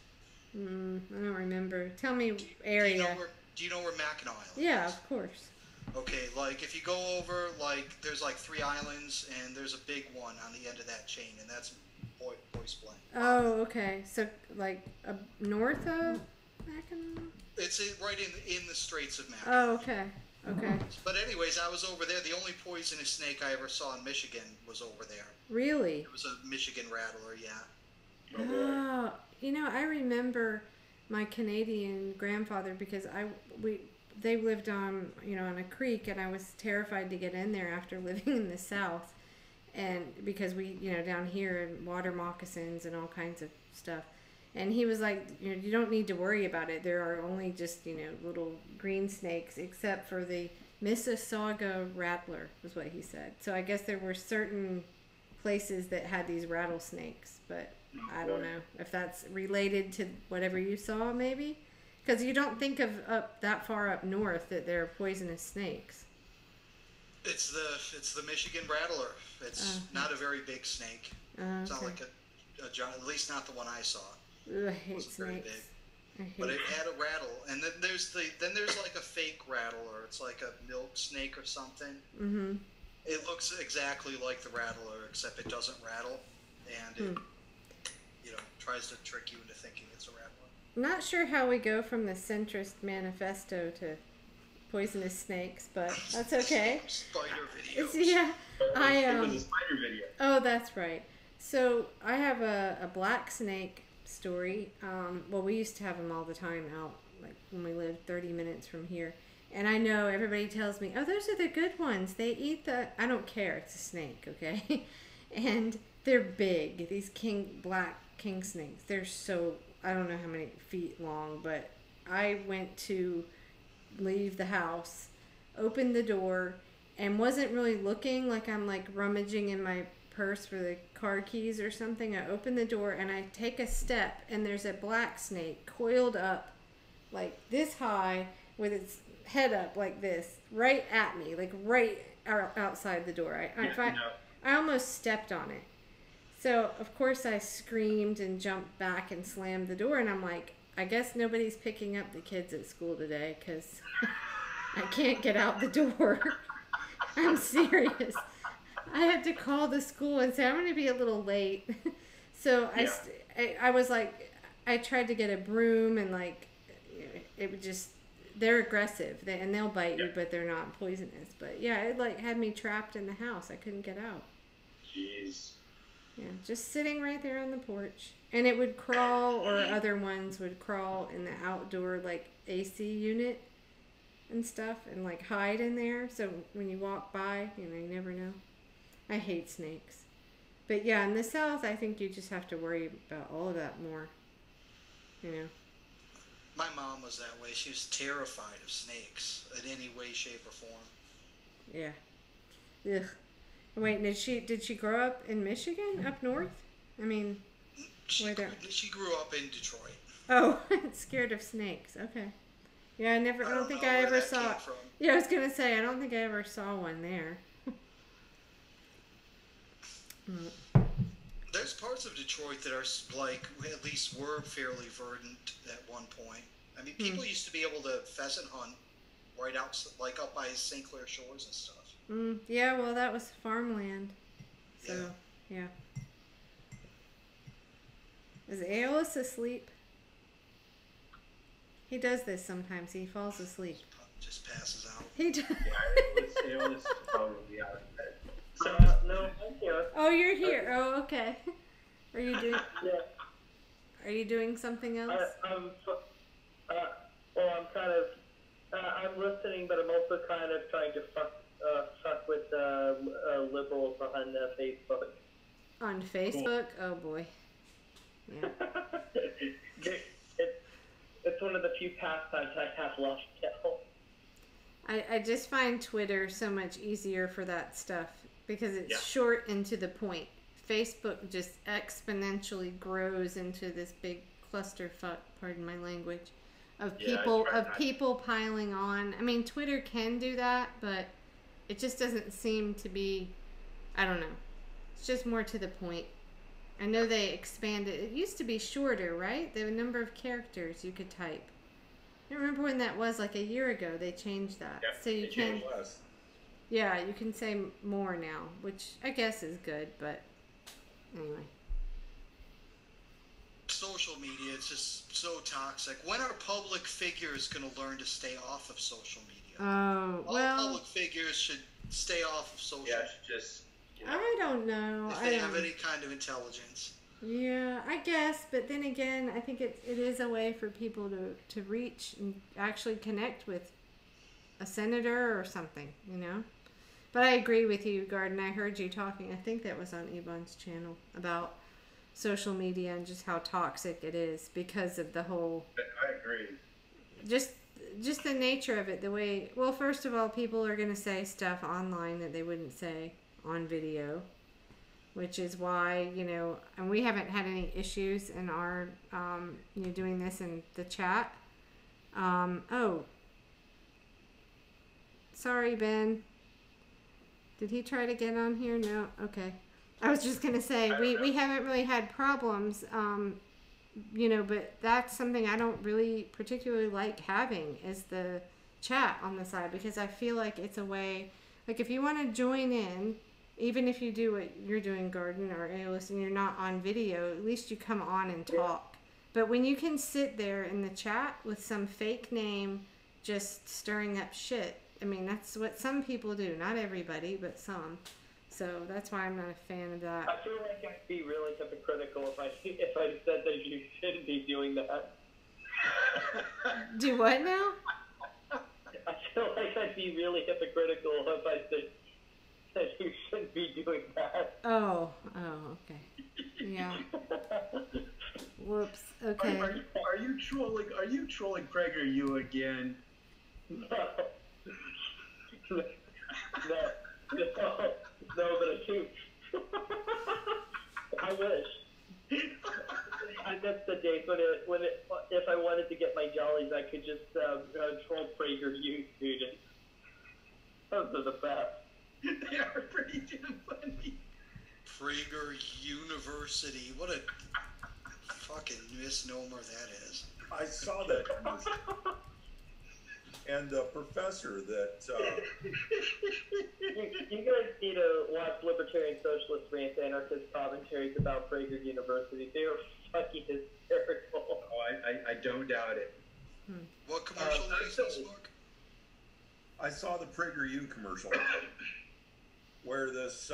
I don't remember. Tell me area. Do you know where Mackinac Island is? Yeah, of course. Okay, like if you go over, like there's like 3 islands, and there's a big one on the end of that chain, and that's Bois Blanc. Oh, okay. So like north of Mackinac? It's right in the Straits of Mackinac. Oh, okay. Okay. But anyways, I was over there. The only poisonous snake I ever saw in Michigan was over there. Really? It was a Michigan rattler, yeah. Oh, I remember my Canadian grandfather because they lived on on a creek, and I was terrified to get in there after living in the South, and because we down here water moccasins and all kinds of stuff. And he was like, you don't need to worry about it. There are only just, little green snakes, except for the Mississauga rattler, was what he said. So I guess there were certain places that had these rattlesnakes, but I don't know if that's related to whatever you saw, maybe. Because you don't think of up that far up north that there are poisonous snakes. It's the Michigan rattler. It's not a very big snake. It's not like a giant, at least not the one I saw. Ugh, I hate snakes. But it had a rattle, and then there's like a fake rattler. It's like a milk snake or something. Mm-hmm. It looks exactly like the rattler, except it doesn't rattle, and it tries to trick you into thinking it's a rattler. Not sure how we go from the centrist manifesto to poisonous snakes, but that's okay. Spider videos. Yeah, It was a spider video. Oh, that's right. So I have a black snake story. Well, we used to have them all the time out, like when we lived 30 minutes from here. And I know everybody tells me, oh, those are the good ones. They eat I don't care. It's a snake, okay? And they're big. These black king snakes. They're so, I don't know how many feet long, but I went to leave the house, opened the door, and wasn't really looking, like I'm like rummaging in my purse for the car keys or something. I open the door and I take a step, and there's a black snake coiled up like this high with its head up like this right at me, like right outside the door. I almost stepped on it. So of course I screamed and jumped back and slammed the door, and I'm like, I guess nobody's picking up the kids at school today because I can't get out the door. I'm serious. I had to call the school and say, I'm going to be a little late. So I was like, I tried to get a broom, and like, it would just, they're aggressive and they'll bite you, but they're not poisonous. But yeah, it like had me trapped in the house. I couldn't get out. Jeez. Yeah, just sitting right there on the porch. And it would crawl, or other ones would crawl in the outdoor like AC unit and stuff, and like hide in there. So when you walk by, you never know. I hate snakes. But yeah, in the South, I think you just have to worry about all of that more. My mom was that way. She was terrified of snakes in any way, shape, or form. Yeah. Ugh. Wait, did she grow up in Michigan, up north? I mean, she grew up in Detroit. Oh, scared of snakes. Okay. Yeah, I don't think I ever saw. Yeah, I was gonna say I don't think I ever saw one there. There's parts of Detroit that are like, at least were fairly verdant at one point. I mean, people used to be able to pheasant hunt right out, like up by St. Clair Shores and stuff. Yeah, well, that was farmland. So, yeah. Is Aeolus asleep? He does this sometimes. He falls asleep. Just passes out. He does. Yeah, it was probably out of bed. So, no, I'm here. Oh, you're here. Oh, okay. Are you doing? Yeah. Are you doing something else? Well, I'm kind of, I'm listening, but I'm also kind of trying to fuck with liberals on Facebook. On Facebook? Cool. Oh boy. Yeah. It's one of the few pastimes I have left now. I just find Twitter so much easier for that stuff because it's short and to the point. Facebook just exponentially grows into this big clusterfuck, pardon my language, of people piling on. I mean, Twitter can do that, but it just doesn't seem to be, I don't know. It's just more to the point. I know they expanded. It used to be shorter, right? The number of characters you could type. I don't remember when that was, like a year ago. They changed that. Yep, so you can. Less. Yeah, you can say more now, which I guess is good, but anyway. Social media, it's just so toxic. When are public figures going to learn to stay off of social media? Oh, well. All public figures should stay off of social media. Just. I don't know. If they have any kind of intelligence. Yeah, I guess, but then again, I think it is a way for people to reach and actually connect with a senator or something, you know? But I agree with you, Garden. I heard you talking, I think that was on Yvonne's channel, about social media and just how toxic it is because of the whole... I agree. Just the nature of it, the way... Well, first of all, people are going to say stuff online that they wouldn't say on video, which is why, you know, and we haven't had any issues in our, you know, doing this in the chat. Oh, sorry, Ben. Did he try to get on here? No? Okay. I was just going to say, we haven't really had problems, you know, but that's something I don't really particularly like having is the chat on the side, because I feel like it's a way, like if you want to join in, even if you do what you're doing, Garden or AOS, and you're not on video, at least you come on and talk. But when you can sit there in the chat with some fake name just stirring up shit, I mean, that's what some people do. Not everybody, but some. So that's why I'm not a fan of that. I feel like I'd be really hypocritical if I said that you shouldn't be doing that. Do what now? I feel like I'd be really hypocritical if I said that you shouldn't be doing that. Oh, okay. Yeah. Whoops. Okay. Are you trolling? Are you trolling Craig or you again? No, but I do. I wish. I miss the days when if I wanted to get my jollies, I could just troll PragerU students. Those are the best. They are pretty damn funny. Prager University. What a fucking misnomer that is. I saw that. And the professor that... You guys need to watch Libertarian Socialist Rants, Anarchist commentaries about Prager University. They are fucking hysterical. Oh, I don't doubt it. What commercial is this, Mark? I saw the PragerU commercial where this...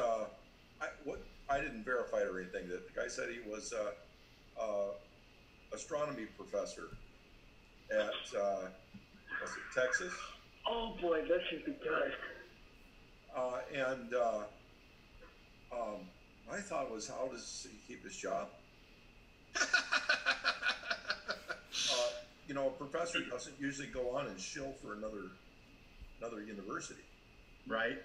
I didn't verify it or anything. The guy said he was astronomy professor at... was it Texas? Oh boy, that should be good. My thought was, how does he keep his job? You know, a professor doesn't usually go on and shill for another university. Right.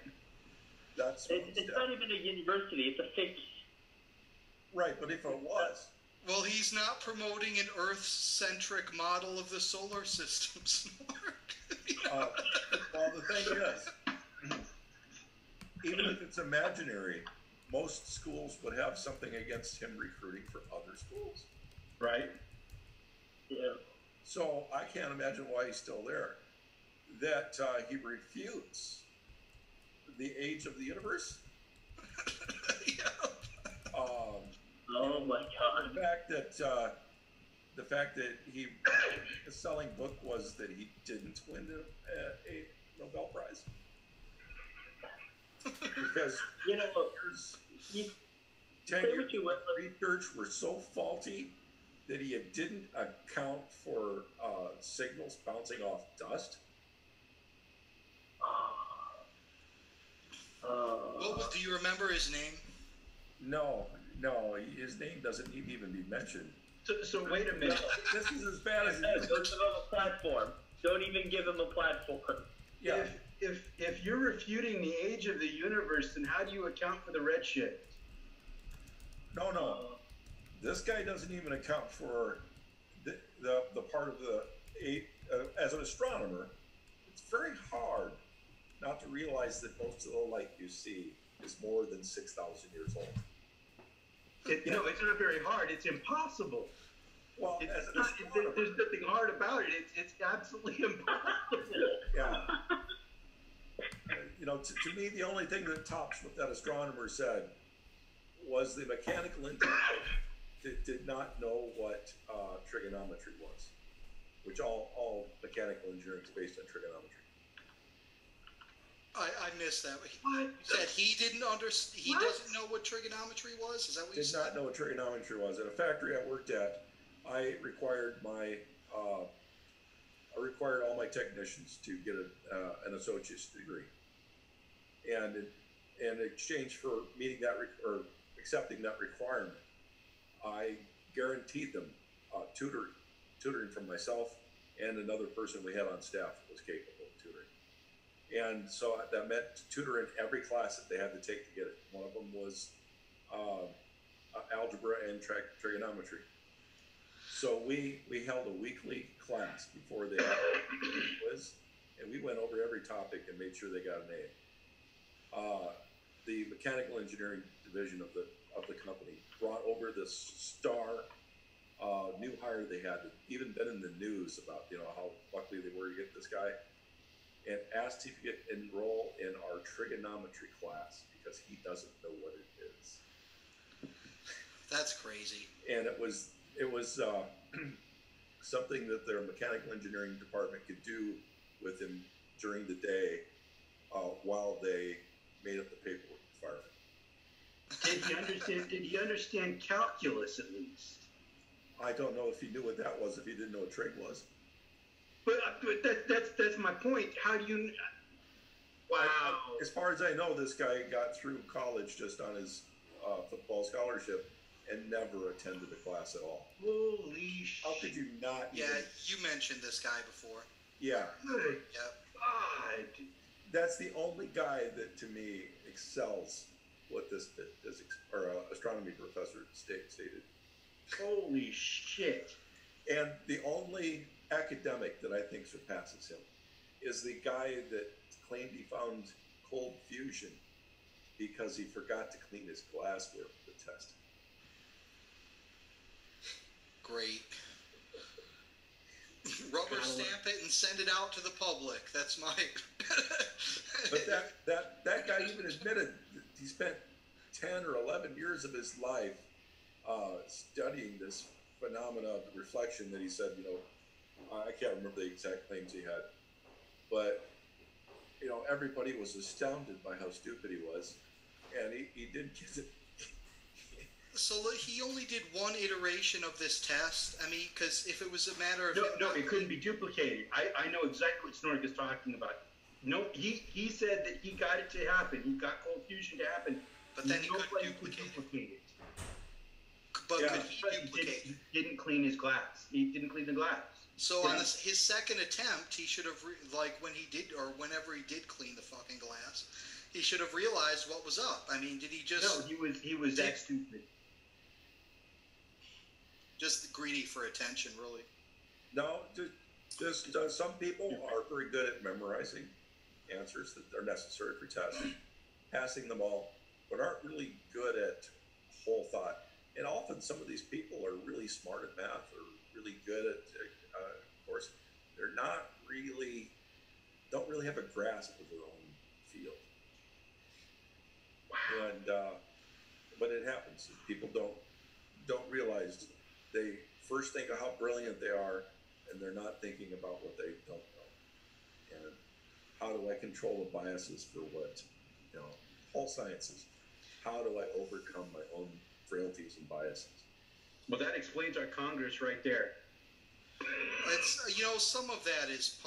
It's not even a university, it's a fake. Right, but if it was. Well, he's not promoting an Earth-centric model of the solar system, Mark. Well, the thing is, even if it's imaginary, most schools would have something against him recruiting for other schools. Right. Yeah. So I can't imagine why he's still there. That he refutes the age of the universe. Yeah. Oh my God. The fact that the fact that his selling book was that he didn't win a Nobel Prize. Because You know, you 10 say years what you will, of research were so faulty that he didn't account for signals bouncing off dust. Do you remember his name? No, his name doesn't need to even be mentioned. So wait a minute. This is as bad as Don't give him a platform. Don't even give him a platform. yeah. If you're refuting the age of the universe, then how do you account for the redshift? No. This guy doesn't even account for the part of the as an astronomer. It's very hard not to realize that most of the light you see is more than 6,000 years old. It's not very hard. It's impossible. Well, there's nothing hard about it. It's absolutely impossible. Yeah. To me, the only thing that tops what that astronomer said was the mechanical engineer that did not know what trigonometry was, which all mechanical engineering is based on trigonometry. I missed that. What? You said he didn't understand. He doesn't know what trigonometry was. Is that what you said? Did not know what trigonometry was. At a factory I worked at, I required all my technicians to get an associate's degree, and in exchange for meeting that or accepting that requirement, I guaranteed them tutoring from myself and another person we had on staff was capable of tutoring. And so that meant tutoring every class that they had to take to get it. One of them was algebra and trigonometry. So we held a weekly class before they had the quiz, and we went over every topic and made sure they got an A. The mechanical engineering division of the company brought over this star new hire they had, even been in the news about how lucky they were to get this guy, and asked if he could enroll in our trigonometry class because he doesn't know what it is. That's crazy. And it was something that their mechanical engineering department could do with him during the day while they made up the paperwork to fire him. Did he understand calculus at least? I don't know if he knew what that was, if he didn't know what trig was. But that's my point. How do you? Wow. As far as I know, this guy got through college just on his football scholarship and never attended a class at all. Holy shit. How could you not? Yeah, you mentioned this guy before. Yeah. Good Yep. God. That's the only guy that to me excels what this physics or astronomy professor stated. Holy shit. And the only academic that I think surpasses him is the guy that claimed he found cold fusion because he forgot to clean his glassware for the test. Great. Rubber stamp it and send it out to the public. That's my. But that guy even admitted that he spent 10 or 11 years of his life studying this phenomena of reflection that he said, I can't remember the exact claims he had, but everybody was astounded by how stupid he was, and he didn't get it. So he only did one iteration of this test. I mean, because if it was a matter of no, it couldn't be duplicated. I know exactly what Snorg is talking about. No, he said that he got it to happen. He got cold fusion to happen, but then he couldn't duplicate it. But could he duplicate? He didn't clean his glass. He didn't clean the glass. So on his second attempt, he should have whenever he did clean the fucking glass, he should have realized what was up. I mean, did he just? No, he was that stupid. Just greedy for attention, really. No, just some people are very good at memorizing answers that are necessary for tests, passing them all, but aren't really good at whole thought. And often some of these people are really smart at math or really good at, of course, they're don't really have a grasp of their own field. Wow. And but it happens. People don't realize they first think of how brilliant they are, and they're not thinking about what they don't know. And how do I control the biases for what, all sciences? How do I overcome my own frailties and biases? Well, that explains our Congress right there. It's some of that is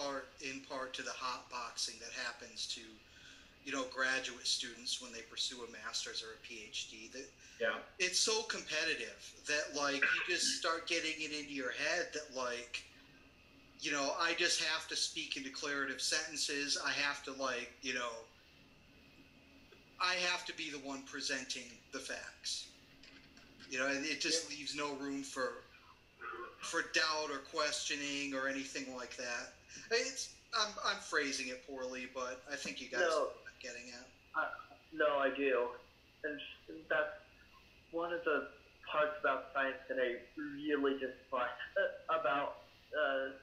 in part to the hot boxing that happens to graduate students when they pursue a master's or a PhD. That Yeah. It's so competitive that like you just start getting it into your head that like I just have to speak in declarative sentences. I have to I have to be the one presenting the facts. It just leaves no room for doubt or questioning or anything like that. I'm phrasing it poorly, but I think you guys know what I'm getting at. No, I do, and that's one of the parts about science that I really dislike about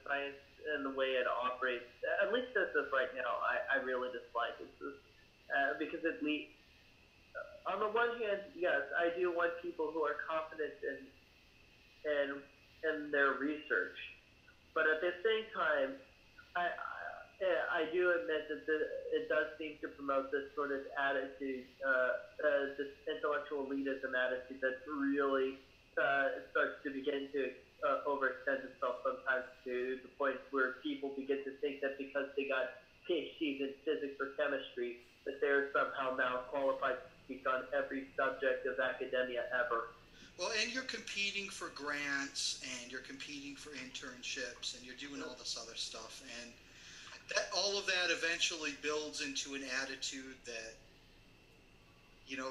science and the way it operates. At least as of right now, I really dislike it because it leads. On the one hand, yes, I do want people who are confident in their research, but at the same time, I do admit that it does seem to promote this sort of attitude, this intellectual elitism attitude that really starts to begin to overextend itself sometimes to the point where people begin to think that because they got PhDs in physics or chemistry, that they're somehow now qualified to speak on every subject of academia ever. Well, and you're competing for grants, and you're competing for internships, and you're doing all this other stuff, and all of that eventually builds into an attitude that,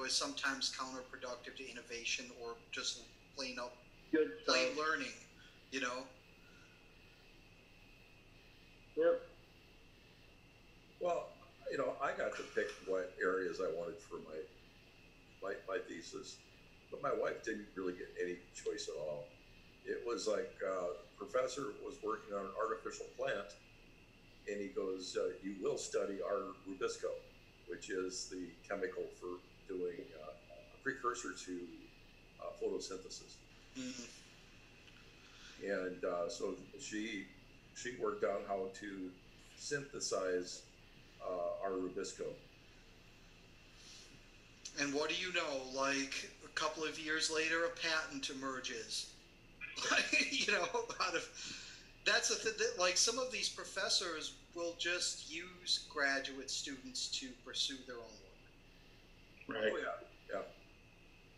is sometimes counterproductive to innovation or just plain learning, Yep. Well, I got to pick what areas I wanted for my thesis, but my wife didn't really get any choice at all. It was like professor was working on an artificial plant, and he goes, you will study our rubisco, which is the chemical for doing a precursor to photosynthesis. Mm-hmm. And so she worked out how to synthesize our rubisco. And what do you know? Like a couple of years later, a patent emerges. That's a thing that, like, some of these professors will just use graduate students to pursue their own work. Right. Oh yeah.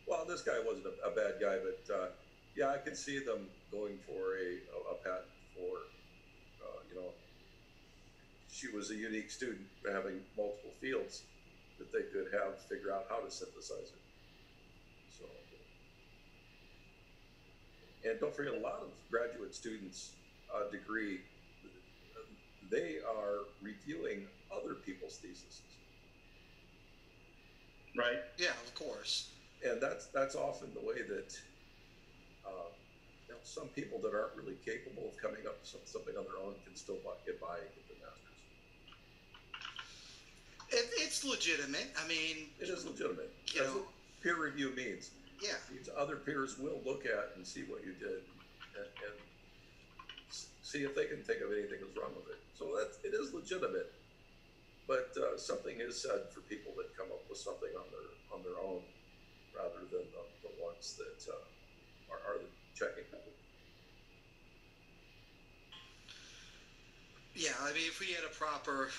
Well, this guy wasn't a bad guy, but yeah, I can see them going for a patent for, she was a unique student having multiple fields that they could figure out how to synthesize it. So, and don't forget, a lot of graduate students' degree, they are reviewing other people's theses. Right. Yeah, of course. And that's often the way that some people that aren't really capable of coming up with something on their own can still get by and get their masters. It's legitimate. I mean, it is legitimate. That's what peer review means. Yeah. It means other peers will look at and see what you did and see if they can think of anything that's wrong with it. So it is legitimate. But something is said for people that come up with something on their own, rather than the ones that are the checking. Yeah, I mean, if we had a proper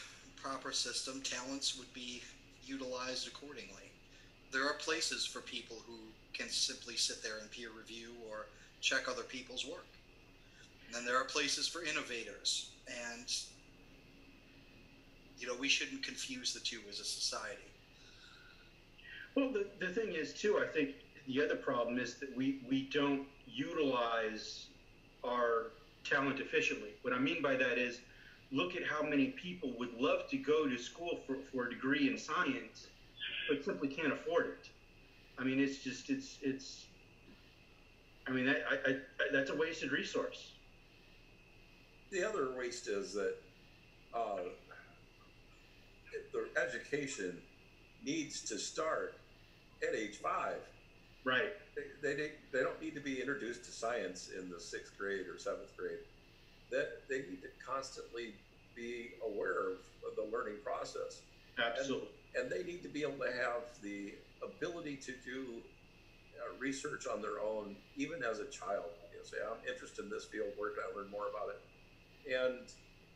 system, talents would be utilized accordingly. There are places for people who can simply sit there and peer review or check other people's work. And then there are places for innovators, and we shouldn't confuse the two as a society. Well, the thing is, too, I think the other problem is that we don't utilize our talent efficiently. What I mean by that is, look at how many people would love to go to school for a degree in science, but simply can't afford it. I mean, that's a wasted resource. The other waste is that the education needs to start at age 5. Right. They don't need to be introduced to science in the 6th grade or 7th grade. That they need to constantly be aware of the learning process. Absolutely. And they need to be able to have the ability to do research on their own, even as a child. You know, say, I'm interested in this field, where can I learn more about it? And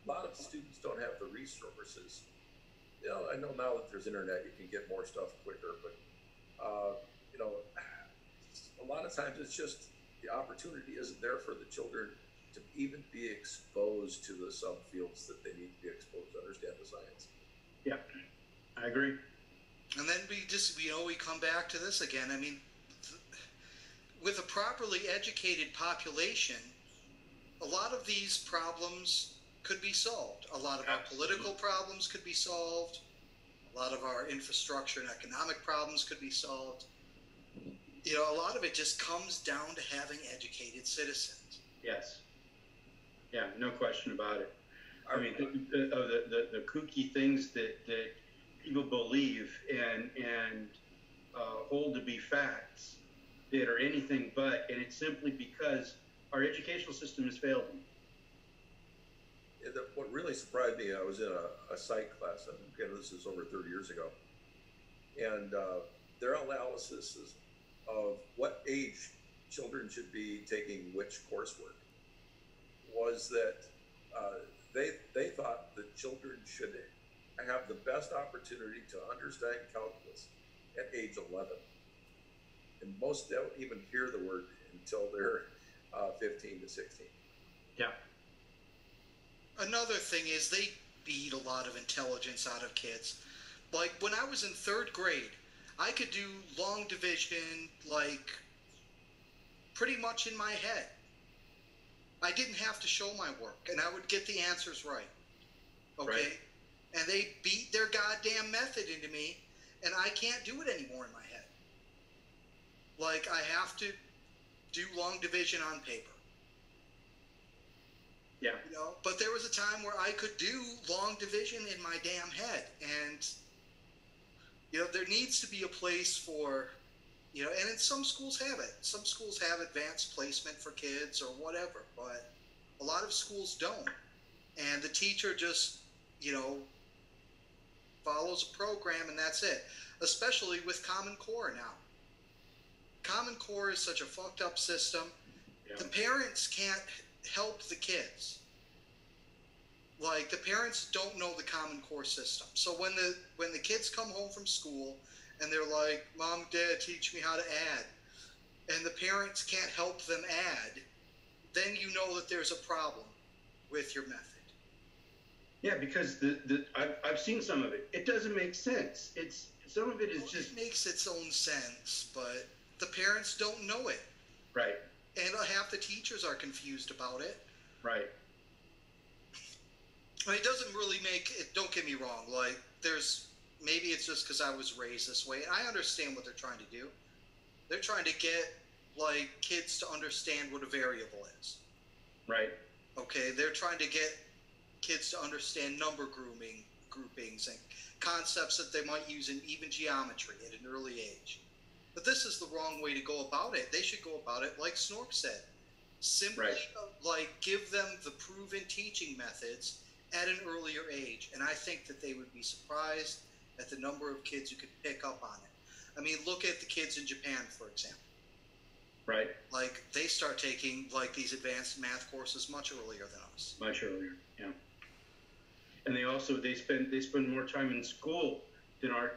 a lot of students don't have the resources. You know, I know now that there's internet, you can get more stuff quicker, but you know, a lot of times it's just the opportunity isn't there for the children to even be exposed to the subfields that they need to be exposed to understand the science. Yeah, I agree. And then we come back to this again. I mean, with a properly educated population, a lot of these problems could be solved. A lot of our political problems could be solved. A lot of our infrastructure and economic problems could be solved. You know, a lot of it just comes down to having educated citizens. Yes. Yeah, no question about it. I mean, the kooky things that people believe and hold to be facts that are anything but, and it's simply because our educational system has failed them. What really surprised me, I was in a psych class, and again, this is over 30 years ago, and their analysis is of what age children should be taking which coursework was that they thought that children should have the best opportunity to understand calculus at age 11. And most don't even hear the word until they're 15 to 16. Yeah. Another thing is they beat a lot of intelligence out of kids. Like when I was in 3rd grade, I could do long division like pretty much in my head. I didn't have to show my work, and I would get the answers right. Okay? Right. And they beat their goddamn method into me, and I can't do it anymore in my head. Like, I have to do long division on paper. Yeah. You know, but there was a time where I could do long division in my damn head, and you know, there needs to be a place for, you know, and some schools have it. Some schools have advanced placement for kids or whatever, but a lot of schools don't. And the teacher just, you know, follows a program and that's it. Especially with Common Core now. Common Core is such a fucked up system. Yeah. The parents can't help the kids. Like, the parents don't know the Common Core system. So when the kids come home from school and they're like, Mom, Dad, teach me how to add, and the parents can't help them add, then you know that there's a problem with your method. Yeah, because I've seen some of it. It doesn't make sense. Some of it is just... It makes its own sense, but the parents don't know it. Right. And half the teachers are confused about it. Right. I mean, it doesn't really make it, don't get me wrong, like, maybe it's just because I was raised this way. I understand what they're trying to do. They're trying to get, like, kids to understand what a variable is. Right. Okay, they're trying to get kids to understand number groupings and concepts that they might use in even geometry at an early age. But this is the wrong way to go about it. They should go about it like Snork said. Simply, like, give them the proven teaching methods at an earlier age. And I think that they would be surprised at the number of kids who could pick up on it. I mean, look at the kids in Japan, for example. Right. Like, they start taking, like, these advanced math courses much earlier than us. Much earlier, yeah. And they spend more time in school than our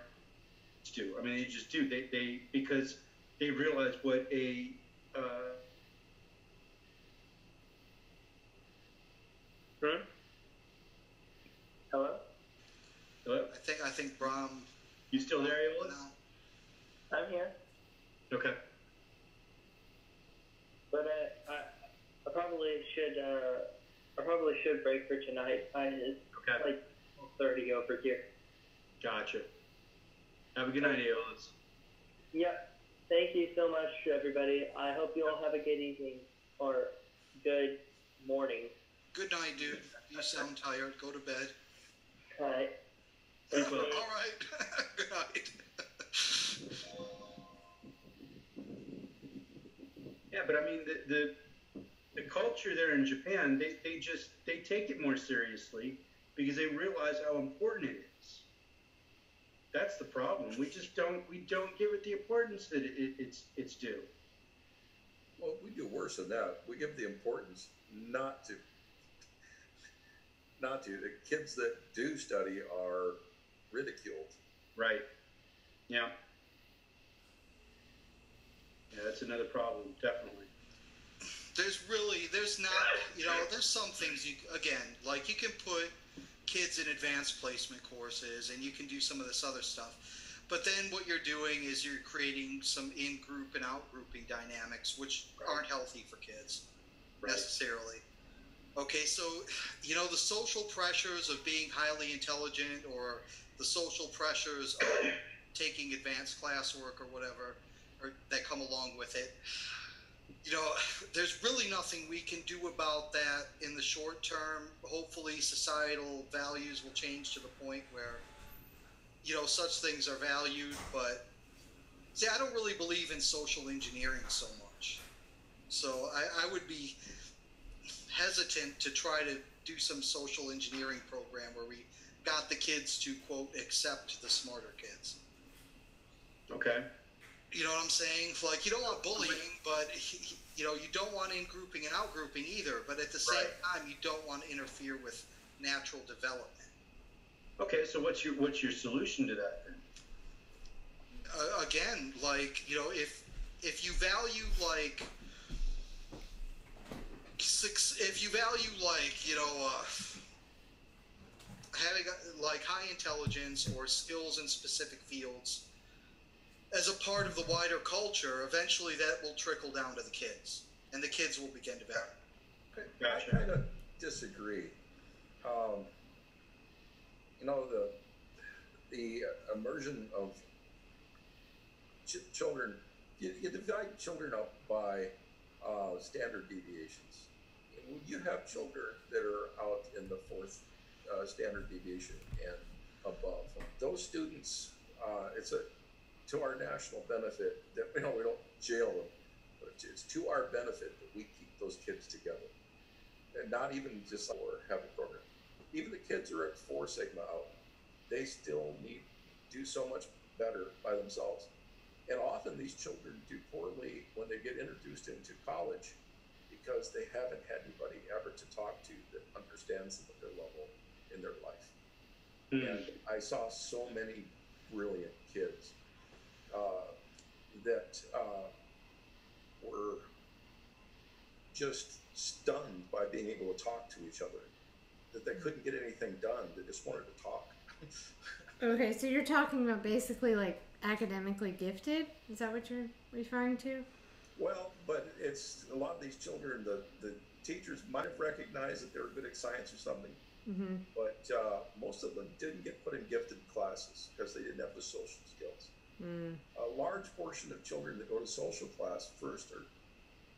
kids do. I mean, they just do. They because they realize what a Right? Hello? Hello? I think Brahm. You still there, Eolas? No. I'm here. Okay. But I probably should break for tonight. It's Okay. like 30 over here. Gotcha. Have a good night, Eolas. Yep. Thank you so much, everybody. I hope you all have a good evening or good morning. Good night, dude. You sound tired. Go to bed. All right. Thanks, All Will. right. Good night. Yeah, but I mean the culture there in Japan, they take it more seriously because they realize how important it is. That's the problem. We don't give it the importance that it's due. Well, we do worse than that. We give the importance not to, not to. The kids that do study are ridiculed. Right. Yeah. Yeah, that's another problem, definitely. There's not, there's some things again, like you can put kids in advanced placement courses and you can do some of this other stuff. But then what you're doing is you're creating some in-group and out-grouping dynamics, which aren't healthy for kids necessarily. Okay, so, the social pressures of being highly intelligent or the social pressures of taking advanced classwork or whatever, or that come along with it, there's really nothing we can do about that in the short term. Hopefully societal values will change to the point where, such things are valued. But see, I don't really believe in social engineering so much. So I would be hesitant to try to do some social engineering program where we got the kids to, quote, accept the smarter kids. Okay. You know what I'm saying? Like, you don't want bullying, but, you don't want in-grouping and out-grouping either. But at the same time, you don't want to interfere with natural development. Okay, so what's your solution to that then? Again, like, if you value, like, having, like, high intelligence or skills in specific fields as a part of the wider culture, eventually that will trickle down to the kids, and the kids will begin to value. Gotcha. I kind of disagree. The immersion of children, you divide children up by standard deviations. You have children that are out in the fourth standard deviation and above. Those students, it's to our national benefit that we don't jail them, but it's to our benefit that we keep those kids together, and not even just for have a program. Even the kids who are at 4 Sigma out, they still need to do so much better by themselves. And often these children do poorly when they get introduced into college because they haven't had anybody ever to talk to that understands them at their level in their life. And I saw so many brilliant kids that were just stunned by being able to talk to each other, that they couldn't get anything done. They just wanted to talk. Okay, so you're talking about basically like academically gifted? Is that what you're referring to? Well, but it's a lot of these children, the teachers might have recognized that they were good at science or something, but most of them didn't get put in gifted classes because they didn't have the social skills. A large portion of children that go to social class first are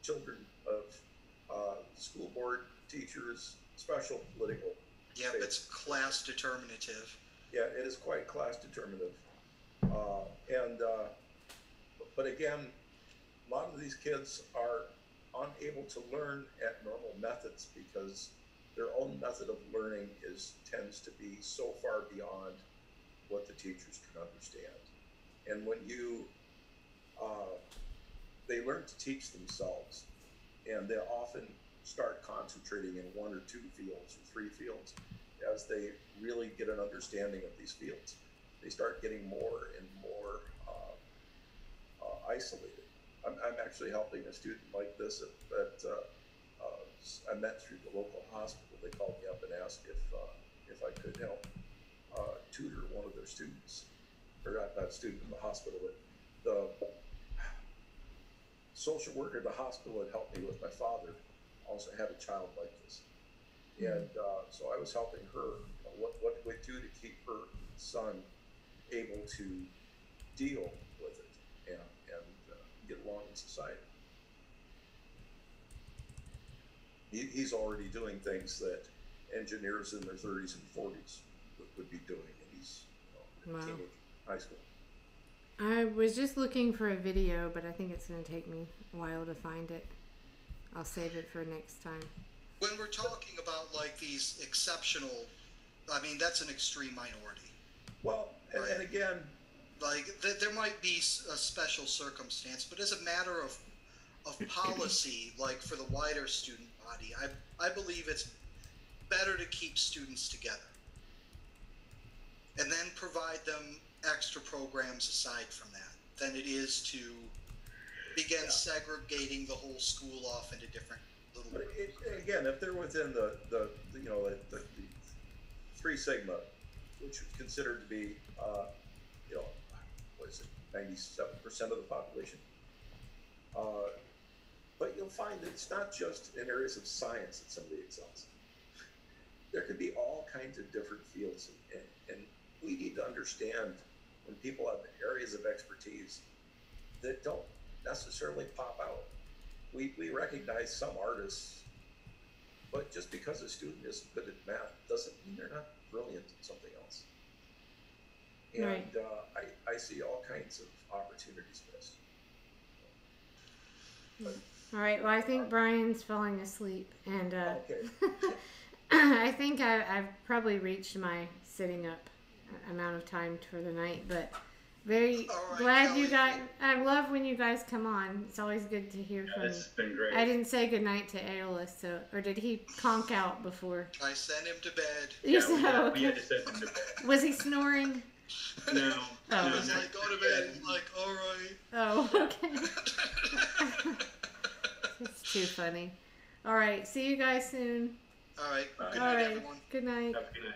children of school board teachers, special political. Yeah, but it's class determinative. Yeah, it is quite class determinative. But again, a lot of these kids are unable to learn at normal methods because their own method of learning tends to be so far beyond what the teachers can understand. And when they learn to teach themselves, and they often start concentrating in 1 or 2 fields or 3 fields as they really get an understanding of these fields. They start getting more and more isolated. I'm actually helping a student like this that I met through the local hospital. They called me up and asked if I could help tutor one of their students, or not student in the hospital, but the social worker at the hospital had helped me with my father. Also had a child like this, and so I was helping her. What do we do to keep her son able to deal with it and get along in society? He's already doing things that engineers in their 30s and 40s would be doing, and he's in teenage high school. I was just looking for a video, but I think it's going to take me a while to find it. I'll save it for next time. When we're talking about like these exceptional, I mean, that's an extreme minority. Well, and again, like there might be a special circumstance, but as a matter of policy, like for the wider student body, I believe it's better to keep students together and then provide them extra programs aside from that than it is to begin segregating the whole school off into different little. But again, if they're within the Three Sigma, which is considered to be, what is it, 97% of the population. But you'll find that it's not just in areas of science that somebody excels. There could be all kinds of different fields, and we need to understand when people have areas of expertise that don't necessarily pop out. We recognize some artists, but just because a student isn't good at math doesn't mean they're not brilliant in something else. And Right. I see all kinds of opportunities missed. All right. Well, I think Brian's falling asleep, and Okay. I think I've probably reached my sitting up amount of time for the night. But very All right, glad you Kelly. guys. I love when you guys come on. It's always good to hear from you. It's been great. I didn't say goodnight to Aeolus, or did he conk out before? I sent him to bed. You Yeah, we said, had okay. to send them to bed. Was he snoring? No. Oh. He was like, go to bed. I'm like, all right. Oh, okay. It's too funny. All right. See you guys soon. All right. Good All night, right. everyone. Good night. Have a good night.